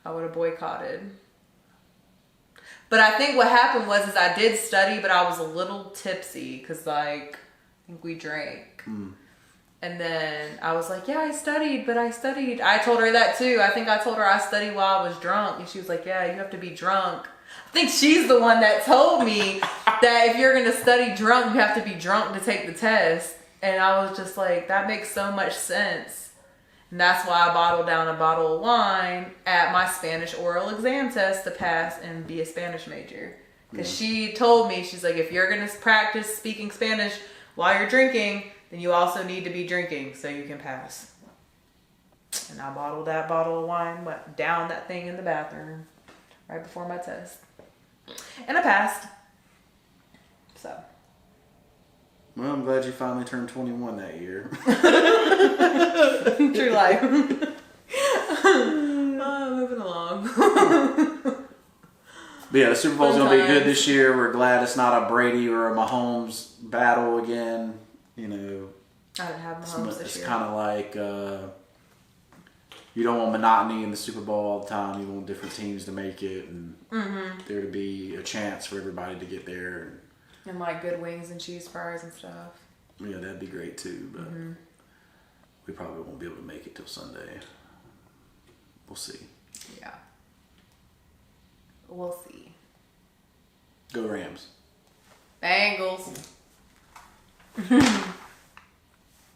I would have boycotted. But I think what happened was I did study, but I was a little tipsy because like I think we drank. And then I was like, yeah, I studied. I told her that too. I think I told her I studied while I was drunk. And she was like, yeah, you have to be drunk. I think she's the one that told me that if you're going to study drunk, you have to be drunk to take the test. And I was just like, that makes so much sense. And that's why I bottled down a bottle of wine at my Spanish oral exam test to pass and be a Spanish major. Because she told me, she's like, if you're going to practice speaking Spanish while you're drinking, then you also need to be drinking so you can pass. And I bottled that bottle of wine, went down that thing in the bathroom right before my test. And I passed. So. Well, I'm glad you finally turned 21 that year. True life. Moving along. But yeah, the Super Bowl's going to be good this year. We're glad it's not a Brady or a Mahomes battle again. You know, I didn't have Mahomes this year. It's kind of like you don't want monotony in the Super Bowl all the time. You want different teams to make it, and there to be a chance for everybody to get there. And like good wings and cheese fries and stuff. Yeah, that'd be great too, but we probably won't be able to make it till Sunday. We'll see. Yeah. We'll see. Go Rams. Bengals.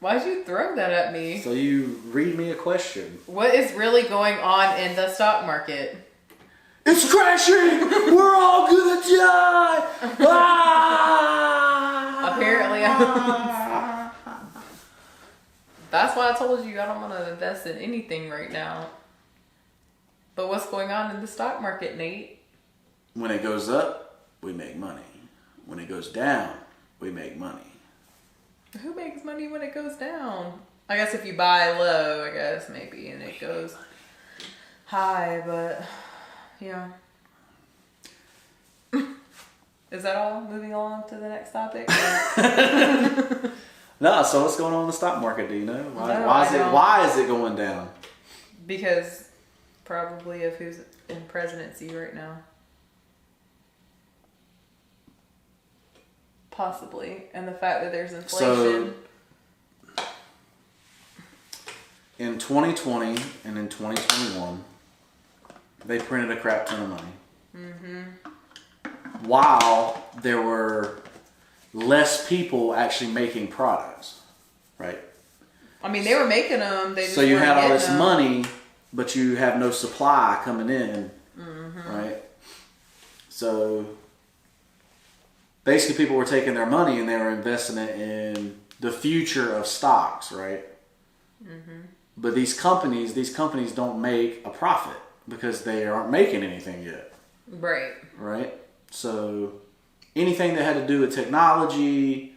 Why'd you throw that at me? So you read me a question. What is really going on in the stock market? It's crashing! We're all gonna die! Ah! Apparently, that's why I told you I don't want to invest in anything right now. But what's going on in the stock market, Nate? When it goes up, we make money. When it goes down, we make money. Who makes money when it goes down? I guess if you buy low, I guess maybe, and it goes high, but yeah. Is that all? Moving along to the next topic? No, so what's going on in the stock market, do you know? No, why is it going down? Because probably of who's in presidency right now. Possibly. And the fact that there's inflation. So, in 2020 and in 2021, they printed a crap ton of money. While there were less people actually making products, right? I mean, they were making them. They just so you weren't had all getting this them. money, but you have no supply coming in, right? So basically, people were taking their money and they were investing it in the future of stocks, right? But these companies don't make a profit because they aren't making anything yet. Right. Right? So anything that had to do with technology,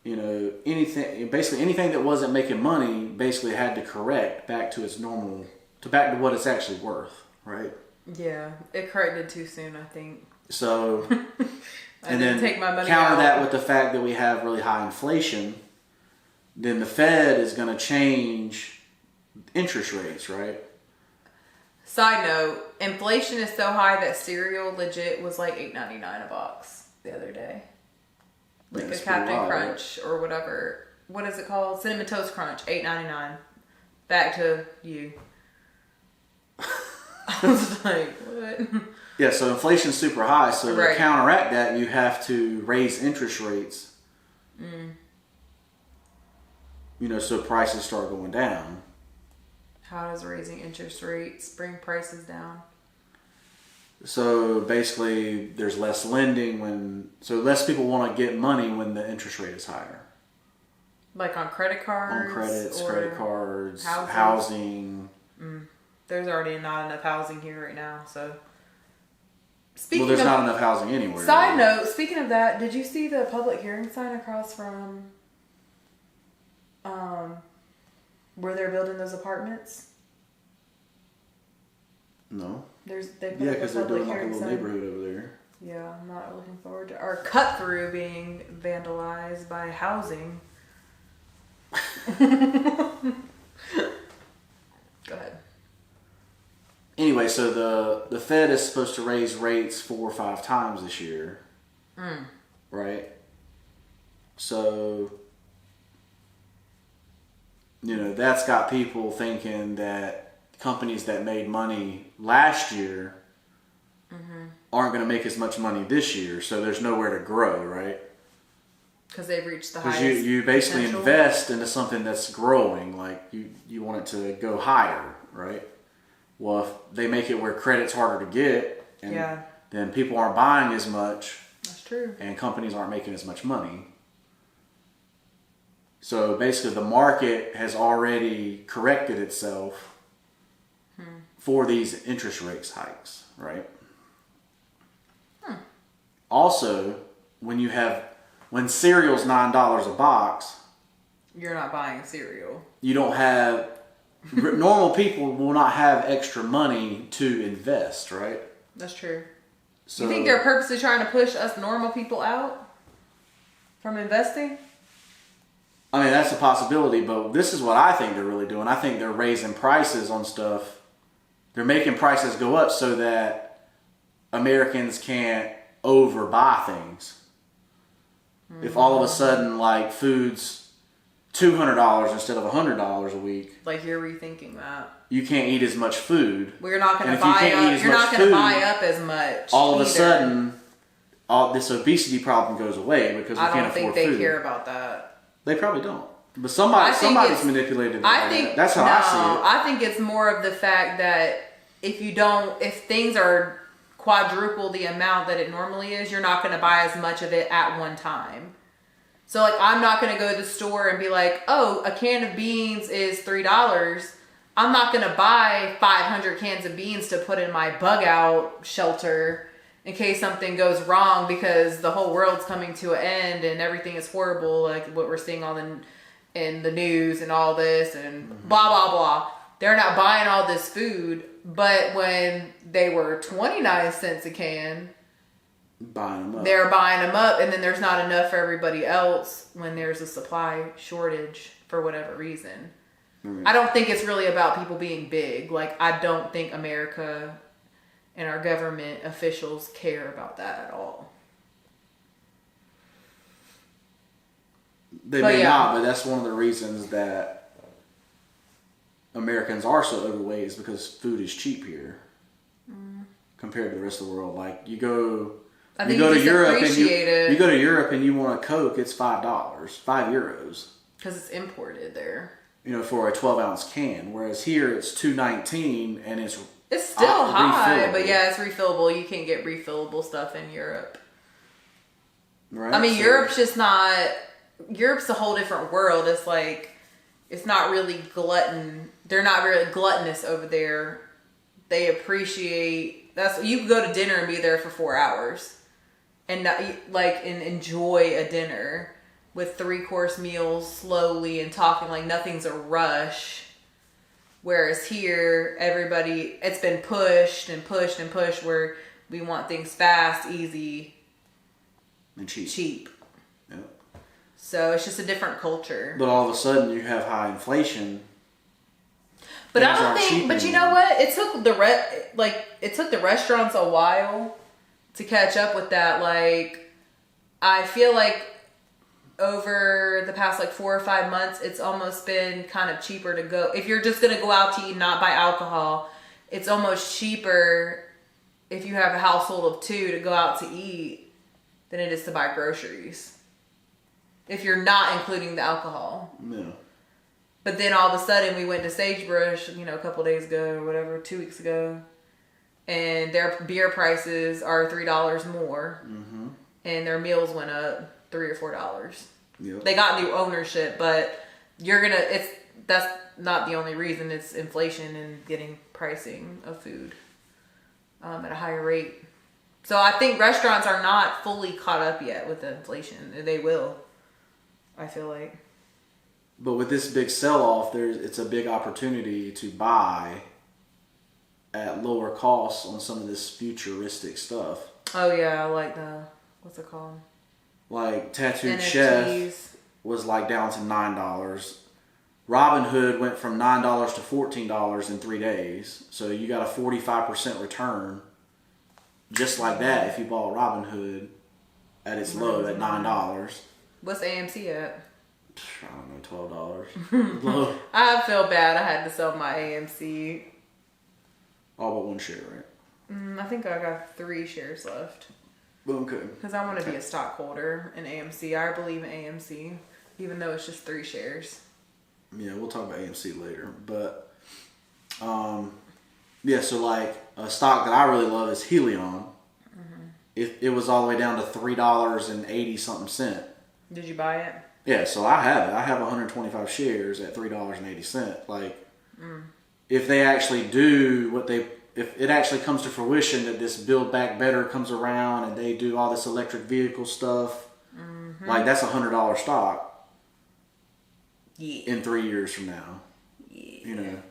you know, basically anything that wasn't making money basically had to correct back to its normal, back to what it's actually worth, right? Yeah, it corrected too soon, I think. So, and then take my money counter out. that with the fact that we have really high inflation, then the Fed is going to change interest rates, right? Side note, inflation is so high that cereal legit was like $8.99 a box the other day. Like That's a Captain wild, Crunch or whatever. What is it called? Cinnamon Toast Crunch, $8.99. Back to you. I was like, what? Yeah, so inflation's super high, so Right. to counteract that, you have to raise interest rates. You know, so prices start going down. How does raising interest rates bring prices down? So basically, there's less lending so less people want to get money when the interest rate is higher. Like on credit cards? On credits, or credit cards, housing. housing. There's already not enough housing here right now, so. Well, there's not enough housing anywhere. Side note, speaking of that, did you see the public hearing sign across from where they're building those apartments? No. They put Yeah, up because they're doing like a little neighborhood over there. Yeah, I'm not looking forward to our cut through being vandalized by housing. Go ahead. Anyway, so the Fed is supposed to raise rates 4 or 5 times this year. Right? So that's got people thinking that companies that made money last year aren't going to make as much money this year, so there's nowhere to grow, right? Because they've reached the highest. Because you basically potential. invest into something that's growing, like you want it to go higher, right? Well, if they make it where credit's harder to get, and then people aren't buying as much. That's true. And companies aren't making as much money. So basically the market has already corrected itself for these interest rates hikes, right? Also, when cereal's $9 a box, you're not buying cereal. You don't have normal people will not have extra money to invest, right? That's true. So, you think they're purposely trying to push us normal people out from investing? I mean, that's a possibility, but this is what I think they're really doing. I think they're raising prices on stuff. They're making prices go up so that Americans can't overbuy things. If all of a sudden, like, food's $200 instead of $100 a week. Like, you're rethinking that. You can't eat as much food. Well, you're not going to buy up. You're not going to buy up as much. All of a sudden, this obesity problem goes away because we can't afford food. I don't think they care about that. They probably don't. But somebody's manipulated. That's how I see it. I think it's more of the fact that if things are quadruple the amount that it normally is, you're not going to buy as much of it at one time. So, like, I'm not going to go to the store and be like, oh, a can of beans is $3. I'm not going to buy 500 cans of beans to put in my bug out shelter in case something goes wrong because the whole world's coming to an end and everything is horrible, like what we're seeing in the news and all this and blah, blah, blah. They're not buying all this food, but when they were 29 cents a can, they're buying them up, and then there's not enough for everybody else when there's a supply shortage for whatever reason. I don't think it's really about people being big. Like, I don't think America and our government officials care about that at all. They may not, but that's one of the reasons that Americans are so overweight is because food is cheap here compared to the rest of the world. Like, you go to Europe and you want a Coke, it's $5, €5. Because it's imported there. For a 12-ounce can, whereas here it's $2.19 and it's still high, but yeah, it's refillable. You can get refillable stuff in Europe. Right. I mean, Europe's a whole different world. It's like, it's not really they're not really gluttonous over there. They appreciate, you can go to dinner and be there for 4 hours and and enjoy a dinner with 3-course meals slowly and talking like nothing's a rush. Whereas here, it's been pushed and pushed and pushed where we want things fast, easy, and cheap. Yep. So it's just a different culture. But all of a sudden you have high inflation. But I don't think, but you know what? It took the restaurants a while to catch up with that. Like, I feel like over the past 4 or 5 months, it's almost been kind of cheaper to go. If you're just going to go out to eat and not buy alcohol, it's almost cheaper if you have a household of 2 to go out to eat than it is to buy groceries. If you're not including the alcohol. No. But then all of a sudden we went to Sagebrush, a couple days ago or whatever, 2 weeks ago. And their beer prices are $3 more. Mm-hmm. And their meals went up $3 or $4. Yep. They got new ownership, but that's not the only reason. It's inflation and getting pricing of food at a higher rate. So I think restaurants are not fully caught up yet with the inflation. They will, I feel like. But with this big sell-off, it's a big opportunity to buy at lower costs on some of this futuristic stuff. Oh yeah, I like what's it called? Like Tattooed NFTs. Chef was down to $9. Robinhood went from $9 to $14 in 3 days. So you got a 45% return just like that if you bought Robinhood at its low at $9. What's AMC at? I don't know, $12. I feel bad. I had to sell my AMC. All but one share, right? I think I got 3 shares left. Okay. Because I want to be a stockholder in AMC. I believe in AMC, even though it's just 3 shares. Yeah, we'll talk about AMC later. But, yeah, so like a stock that I really love is Helion. It was all the way down to $3.80 something cent. Did you buy it? Yeah, so I have it. I have 125 shares at $3.80. Like, if they actually do what they, if it actually comes to fruition that this Build Back Better comes around and they do all this electric vehicle stuff, like that's $100 stock. Yeah. In 3 years from now. Yeah. You know,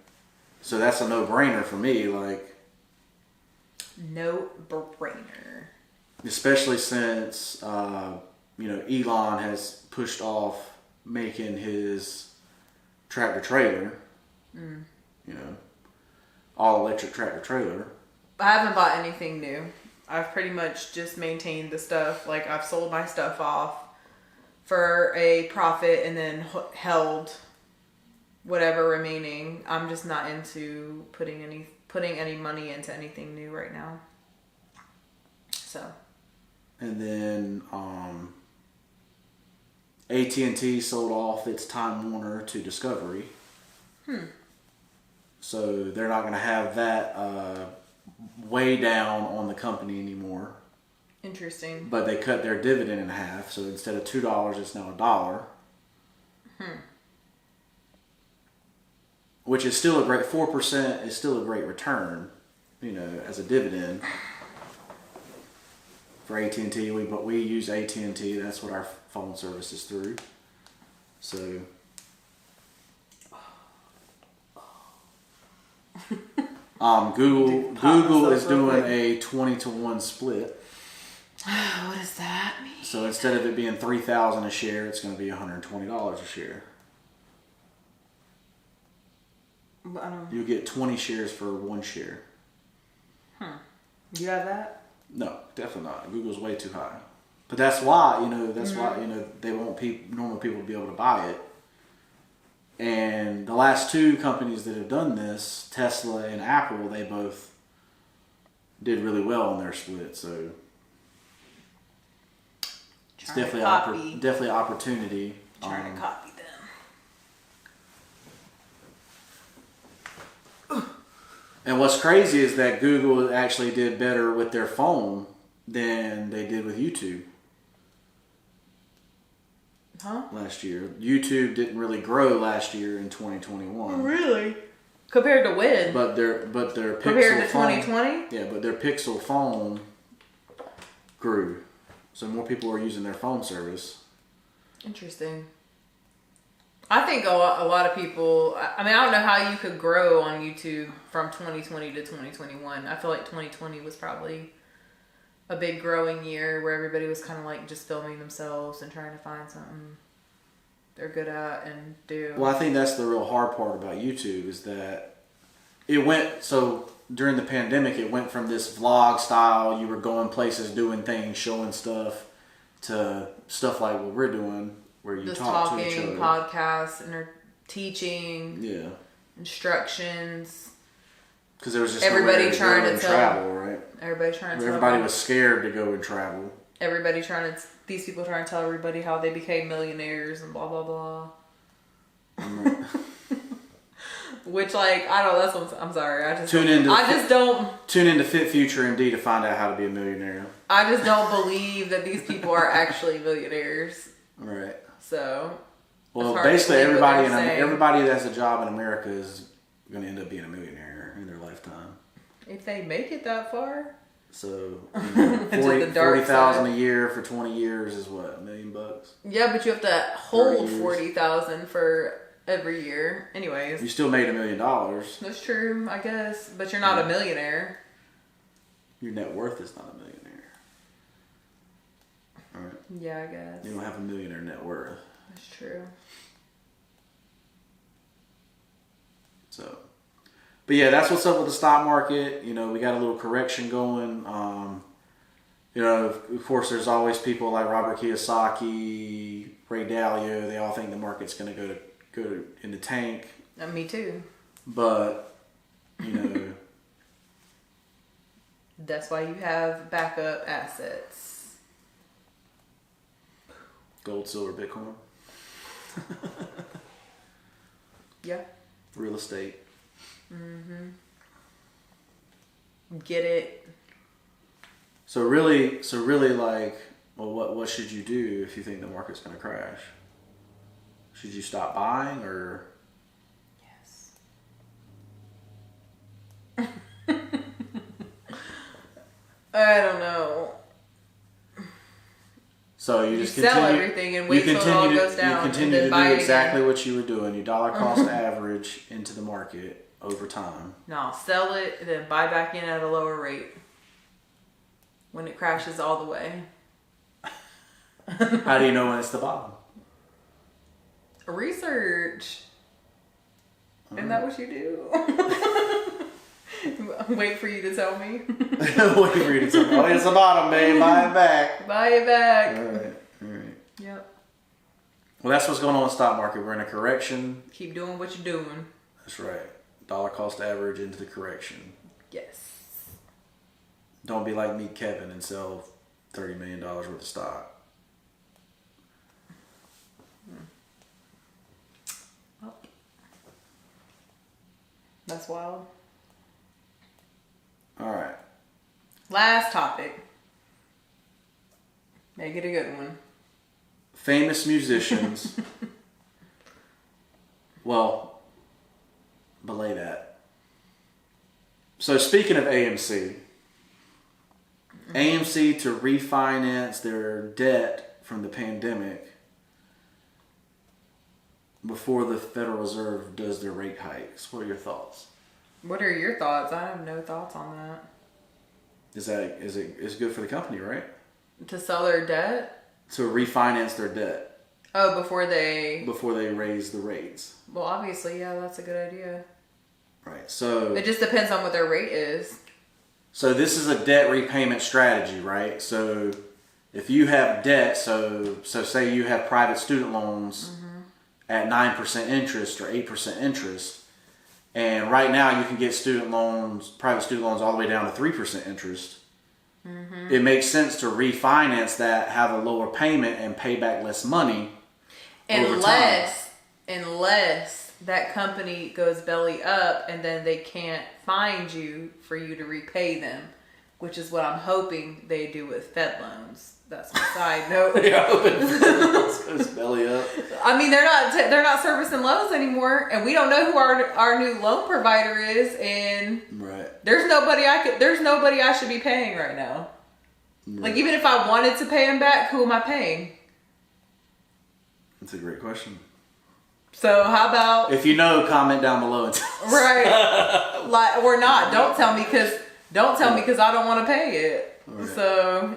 so that's a no-brainer for me. Like, no brainer. especially since you know, Elon has pushed off making his tractor trailer. You know, all electric tractor trailer. I haven't bought anything new. I've pretty much just maintained the stuff. Like, I've sold my stuff off for a profit and then held whatever remaining. I'm just not into putting any money into anything new right now. So. And then AT&T sold off its Time Warner to Discovery. So they're not going to have that way down on the company anymore. Interesting. But they cut their dividend in half, so instead of $2, it's now $1. Which is still a great 4%. Is still a great return, you know, as a dividend for AT&T. We use AT&T. That's what our phone service is through. So. Google is doing a 20-to-1 split. What does that mean? So instead of it being $3,000 a share, it's going to be $120 a share. You get 20 shares for 1 share. Do you have that? No, definitely not. Google's way too high. But that's why, you know, they want normal people to be able to buy it. And the last 2 companies that have done this, Tesla and Apple, they both did really well on their split. So it's definitely an opportunity. Trying to copy them. And what's crazy is that Google actually did better with their phone than they did with YouTube. Last year. YouTube didn't really grow last year in 2021. Really? Compared to when? But their Pixel compared to phone, 2020? Yeah, but their Pixel phone grew. So more people are using their phone service. Interesting. I think a lot of people, I mean, I don't know how you could grow on YouTube from 2020 to 2021. I feel like 2020 was probably a big growing year where everybody was kind of like just filming themselves and trying to find something they're good at and do. Well, I think that's the real hard part about YouTube is that it went, so during the pandemic, it went from this vlog style, you were going places, doing things, showing stuff, to stuff like what we're doing, where you just talk to each other. Podcasts, and teaching, instructions. Because there was just everybody trying to travel, right? Everybody was scared to go and travel. These people trying to tell everybody how they became millionaires and blah blah blah. Which, like, I don't. That's what I'm sorry. Tune into FitFutureMD to find out how to be a millionaire. I just don't believe that these people are actually millionaires. Right. So. Well, basically everybody that has a job in America is going to end up being a millionaire in their lifetime. If they make it that far. So, $40,000 a year for 20 years is what, $1 million? Yeah, but you have to hold $40,000 for every year. Anyways, you still made $1 million. That's true, I guess, but you're not a millionaire. Your net worth is not $1 millionaire. All right. Yeah, I guess. You don't have $1 millionaire net worth. That's true. So. But yeah, that's what's up with the stock market. You know, we got a little correction going. you know, of course, there's always people like Robert Kiyosaki, Ray Dalio. They all think the market's going to go in the tank. Me too. But, you know, that's why you have backup assets. Gold, silver, Bitcoin. Yeah. Real estate. Mm-hmm. Get it. So really, like, well, what should you do if you think the market's going to crash? Should you stop buying or? Yes. I don't know. So you just sell continue, everything and wait till it all goes down. You continue to do exactly what you were doing. You dollar cost average into the market over time. No, sell it and then buy back in at a lower rate when it crashes all the way. How do you know when it's the bottom? Research. Isn't that what you do? Wait for you to tell me. Wait for you to tell me. Oh, it's the bottom, babe. Buy it back. Buy it back. All right. Yep. Well, that's what's going on in the stock market. We're in a correction. Keep doing what you're doing. That's right. Dollar cost average into the correction. Yes. Don't be like me, Kevin, and sell $30 million worth of stock. Well, that's wild. All right. Last topic. Make it a good one. Famous musicians. Well, belay that. So speaking of AMC, AMC to refinance their debt from the pandemic before the Federal Reserve does their rate hikes. What are your thoughts? What are your thoughts? I have no thoughts on that. Is it good for the company, right? To sell their debt? To refinance their debt. Oh, before they raise the rates. Well, obviously, yeah, that's a good idea. Right. So it just depends on what their rate is. So this is a debt repayment strategy, right? So if you have debt, so say you have private student loans at 9% interest or 8% interest, and right now you can get private student loans all the way down to 3% interest. Mm-hmm. It makes sense to refinance that, have a lower payment, and pay back less money. Unless that company goes belly up and then they can't find you for you to repay them, which is what I'm hoping they do with Fed loans. That's my side note. Yeah, goes belly up. I mean, they're not servicing loans anymore, and we don't know who our new loan provider is, and right. There's nobody I should be paying right now. Right. Like, even if I wanted to pay him back, who am I paying? That's a great question. So how about, if you know, comment down below and tell us. Right. Like, or not. Don't tell me because I don't want to pay it. Right. So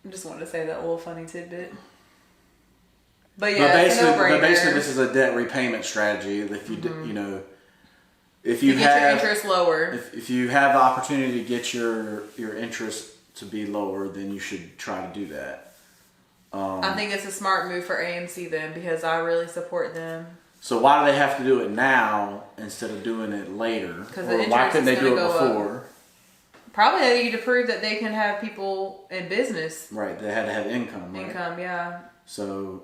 I just wanted to say that little funny tidbit. But yeah, basically this is a debt repayment strategy. If you if you have your interest lower, if you have the opportunity to get your interest to be lower, then you should try to do that. I think it's a smart move for AMC then, because I really support them. So why do they have to do it now instead of doing it later? Because why couldn't they do it before? Up. Probably they need to prove that they can have people in business. Right, they had to have income. Right? Income, yeah. So,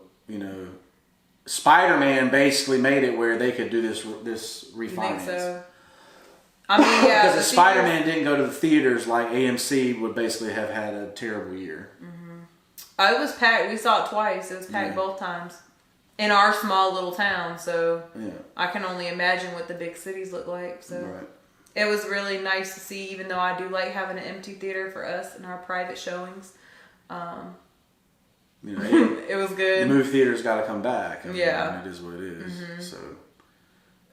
Spider-Man basically made it where they could do this refinance. You think so? I mean, yeah. Because if Spider-Man didn't go to the theaters, like AMC would basically have had a terrible year. Mm-hmm. It was packed. We saw it twice. It was packed both times. In our small little town, so I can only imagine what the big cities look like. So right. It was really nice to see, even though I do like having an empty theater for us in our private showings. It was good. The movie theater's got to come back. It is what it is. Mm-hmm. So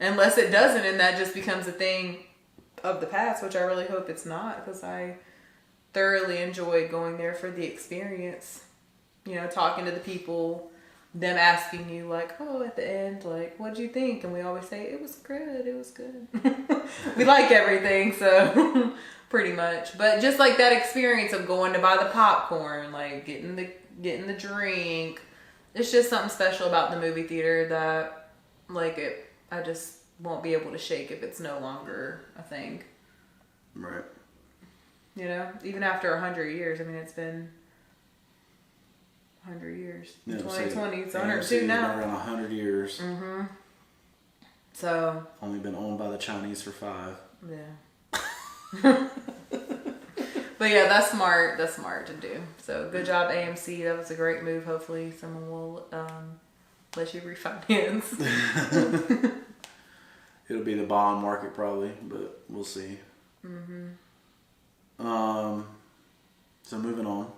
unless it doesn't, and that just becomes a thing of the past, which I really hope it's not, because I thoroughly enjoyed going there for the experience. Talking to the people, them asking you like, oh, at the end, like, what'd you think? And we always say, it was good. We like everything, so pretty much. But just like that experience of going to buy the popcorn, like getting the drink, it's just something special about the movie theater that like I just won't be able to shake if it's no longer a thing. Right. You know, even after 100 years, I mean, it's been 100 years. In 2020, it's 102 now. Been around 100 years. Mm-hmm. So. Only been owned by the Chinese for 5. Yeah. But yeah, that's smart. That's smart to do. So good job, AMC. That was a great move. Hopefully someone will let you refinance. It'll be the bond market probably, but we'll see. Mm-hmm. So moving on.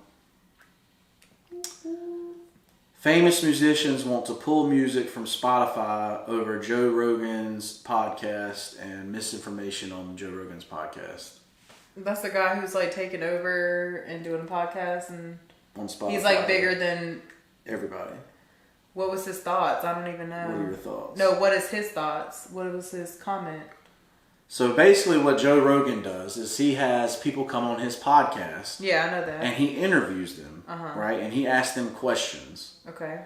Famous musicians want to pull music from Spotify over Joe Rogan's podcast and misinformation on Joe Rogan's podcast. That's the guy who's like taking over and doing a podcast and on Spotify. He's like bigger than everybody. What was his thoughts? I don't even know. What are your thoughts? No, what is his thoughts? What was his comment? So basically what Joe Rogan does is he has people come on his podcast. Yeah, I know that. And he interviews them, right? And he asks them questions. Okay.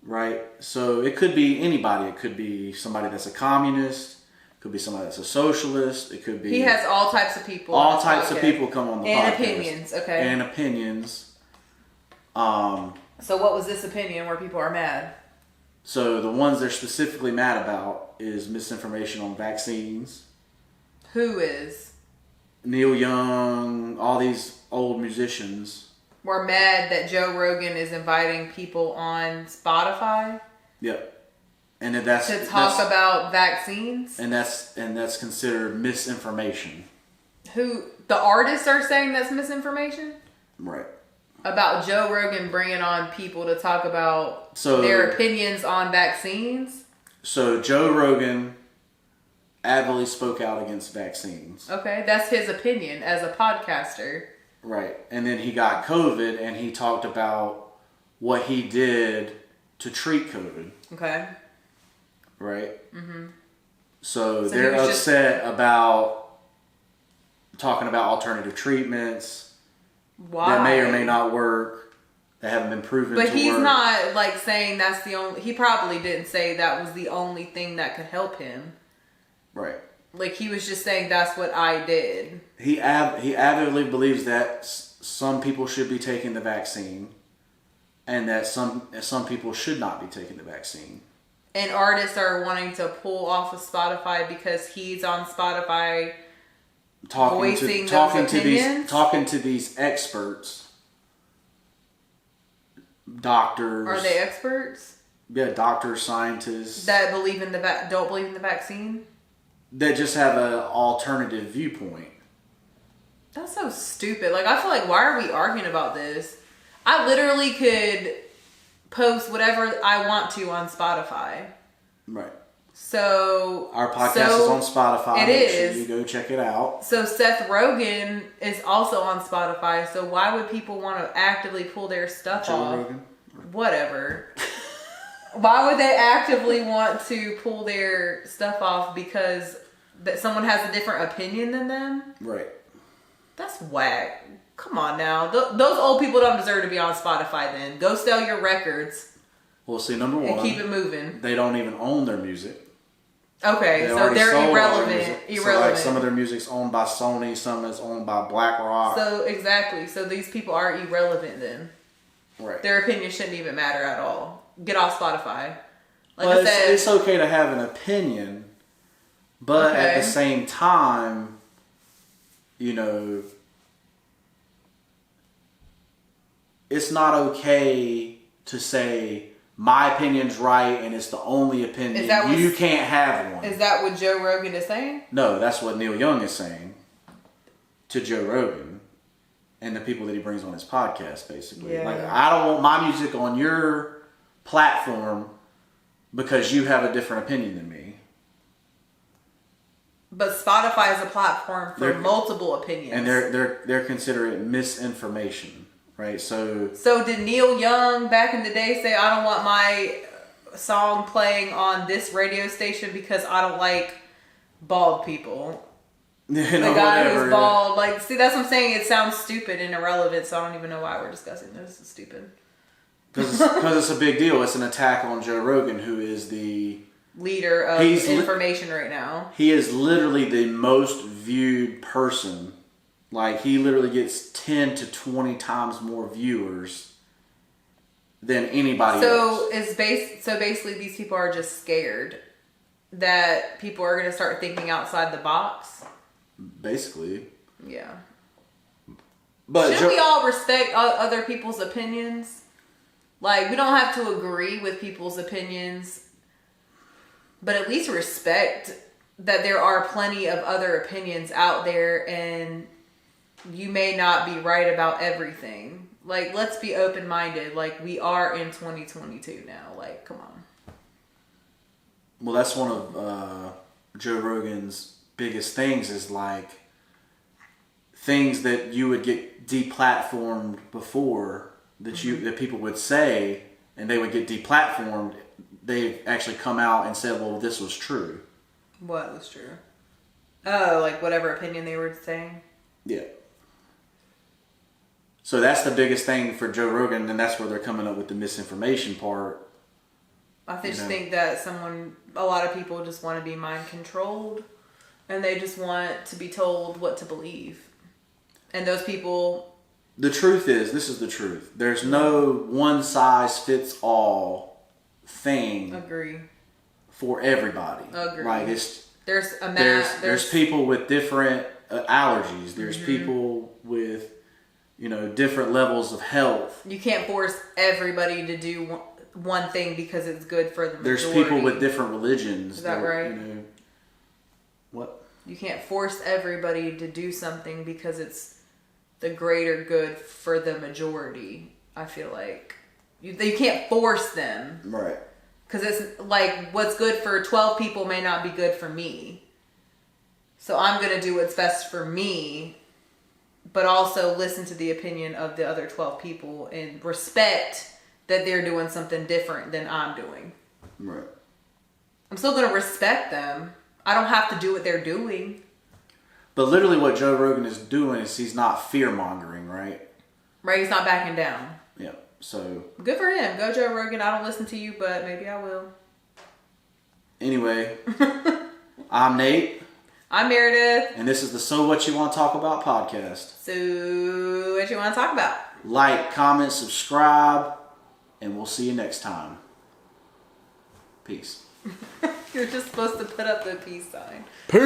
Right? So it could be anybody. It could be somebody that's a communist. It could be somebody that's a socialist. It could be... He has all types of people. All types of people come on the podcast. And opinions, okay. And opinions. So what was this opinion where people are mad? So the ones they're specifically mad about is misinformation on vaccines. Who is? Neil Young, all these old musicians. We're mad that Joe Rogan is inviting people on Spotify. Yep. And that's to talk about vaccines. And that's considered misinformation. Who the artists are saying that's misinformation? Right. About Joe Rogan bringing on people to talk about their opinions on vaccines. So Joe Rogan adamantly spoke out against vaccines. Okay, that's his opinion as a podcaster. Right. And then he got COVID and he talked about what he did to treat COVID. Okay. Right? Mm-hmm. So they're upset about talking about alternative treatments. Why? That may or may not work. That haven't been proven to work. But he's not like saying that's the only... He probably didn't say that was the only thing that could help him. Right. Like, he was just saying, that's what I did. He avidly believes that some people should be taking the vaccine and that some people should not be taking the vaccine. And artists are wanting to pull off of Spotify because he's on Spotify talking to these experts, doctors. Are they experts? Yeah, doctors, scientists. That believe in don't believe in the vaccine? That just have an alternative viewpoint. That's so stupid. Like, I feel like, why are we arguing about this? I literally could post whatever I want to on Spotify. Right. So... Our podcast is on Spotify. It Make is. sure you go check it out. So Seth Rogen is also on Spotify. So why would people want to actively pull their stuff off? Rogan? Whatever. Why would they actively want to pull their stuff off because that someone has a different opinion than them? Right. That's whack. Come on now. Those old people don't deserve to be on Spotify then. Go sell your records. Well, see, number one. And keep it moving. They don't even own their music. Okay, so they're irrelevant. So like some of their music's owned by Sony, some is owned by BlackRock. So exactly. So these people are irrelevant then. Right. Their opinion shouldn't even matter at all. Get off Spotify. Like but I said, it's okay to have an opinion, but at the same time, you know, it's not okay to say my opinion's right and it's the only opinion. You can't have one. Is that what Joe Rogan is saying? No, that's what Neil Young is saying to Joe Rogan and the people that he brings on his podcast, basically. Yeah. Like, I don't want my music on your platform because you have a different opinion than me. But Spotify is a platform for multiple opinions. And they're considering it misinformation. right? So did Neil Young back in the day say, I don't want my song playing on this radio station because I don't like bald people? The guy who's bald. Like, see, that's what I'm saying. It sounds stupid and irrelevant, so I don't even know why we're discussing this. It's stupid. Because it's a big deal. It's an attack on Joe Rogan, who is the leader of information right now. He is literally the most viewed person. Like, he literally gets 10 to 20 times more viewers than anybody else. So basically these people are just scared that people are going to start thinking outside the box. Basically. Yeah. But should we all respect other people's opinions? Like, we don't have to agree with people's opinions, but at least respect that there are plenty of other opinions out there, and you may not be right about everything. Like, let's be open-minded. Like, we are in 2022 now. Like, come on. Well, that's one of Joe Rogan's biggest things, is like things that you would get deplatformed before, that people would say, and they would get deplatformed. They've actually come out and said, well, this was true. What was true? Oh, like whatever opinion they were saying? Yeah. So that's the biggest thing for Joe Rogan, and that's where they're coming up with the misinformation part. I just think that a lot of people just want to be mind controlled, and they just want to be told what to believe. And those people... The truth is, this is the truth. There's no one size fits all thing. Agree. For everybody. Agree. Like, there's people with different allergies. There's people with, different levels of health. You can't force everybody to do one thing because it's good for the majority. There's people with different religions. Is that right? What? You can't force everybody to do something because it's the greater good for the majority. I feel like you can't force them, right? Because it's like, what's good for 12 people may not be good for me. So I'm gonna do what's best for me, but also listen to the opinion of the other 12 people and respect that they're doing something different than I'm doing. Right. I'm still gonna respect them. I don't have to do what they're doing. But literally what Joe Rogan is doing is he's not fear-mongering, right? Right, he's not backing down. Yeah, so... Good for him. Go Joe Rogan. I don't listen to you, but maybe I will. Anyway, I'm Nate. I'm Meredith. And this is the So What You Want to Talk About podcast. So, what you want to talk about? Like, comment, subscribe, and we'll see you next time. Peace. You're just supposed to put up the peace sign. Peace.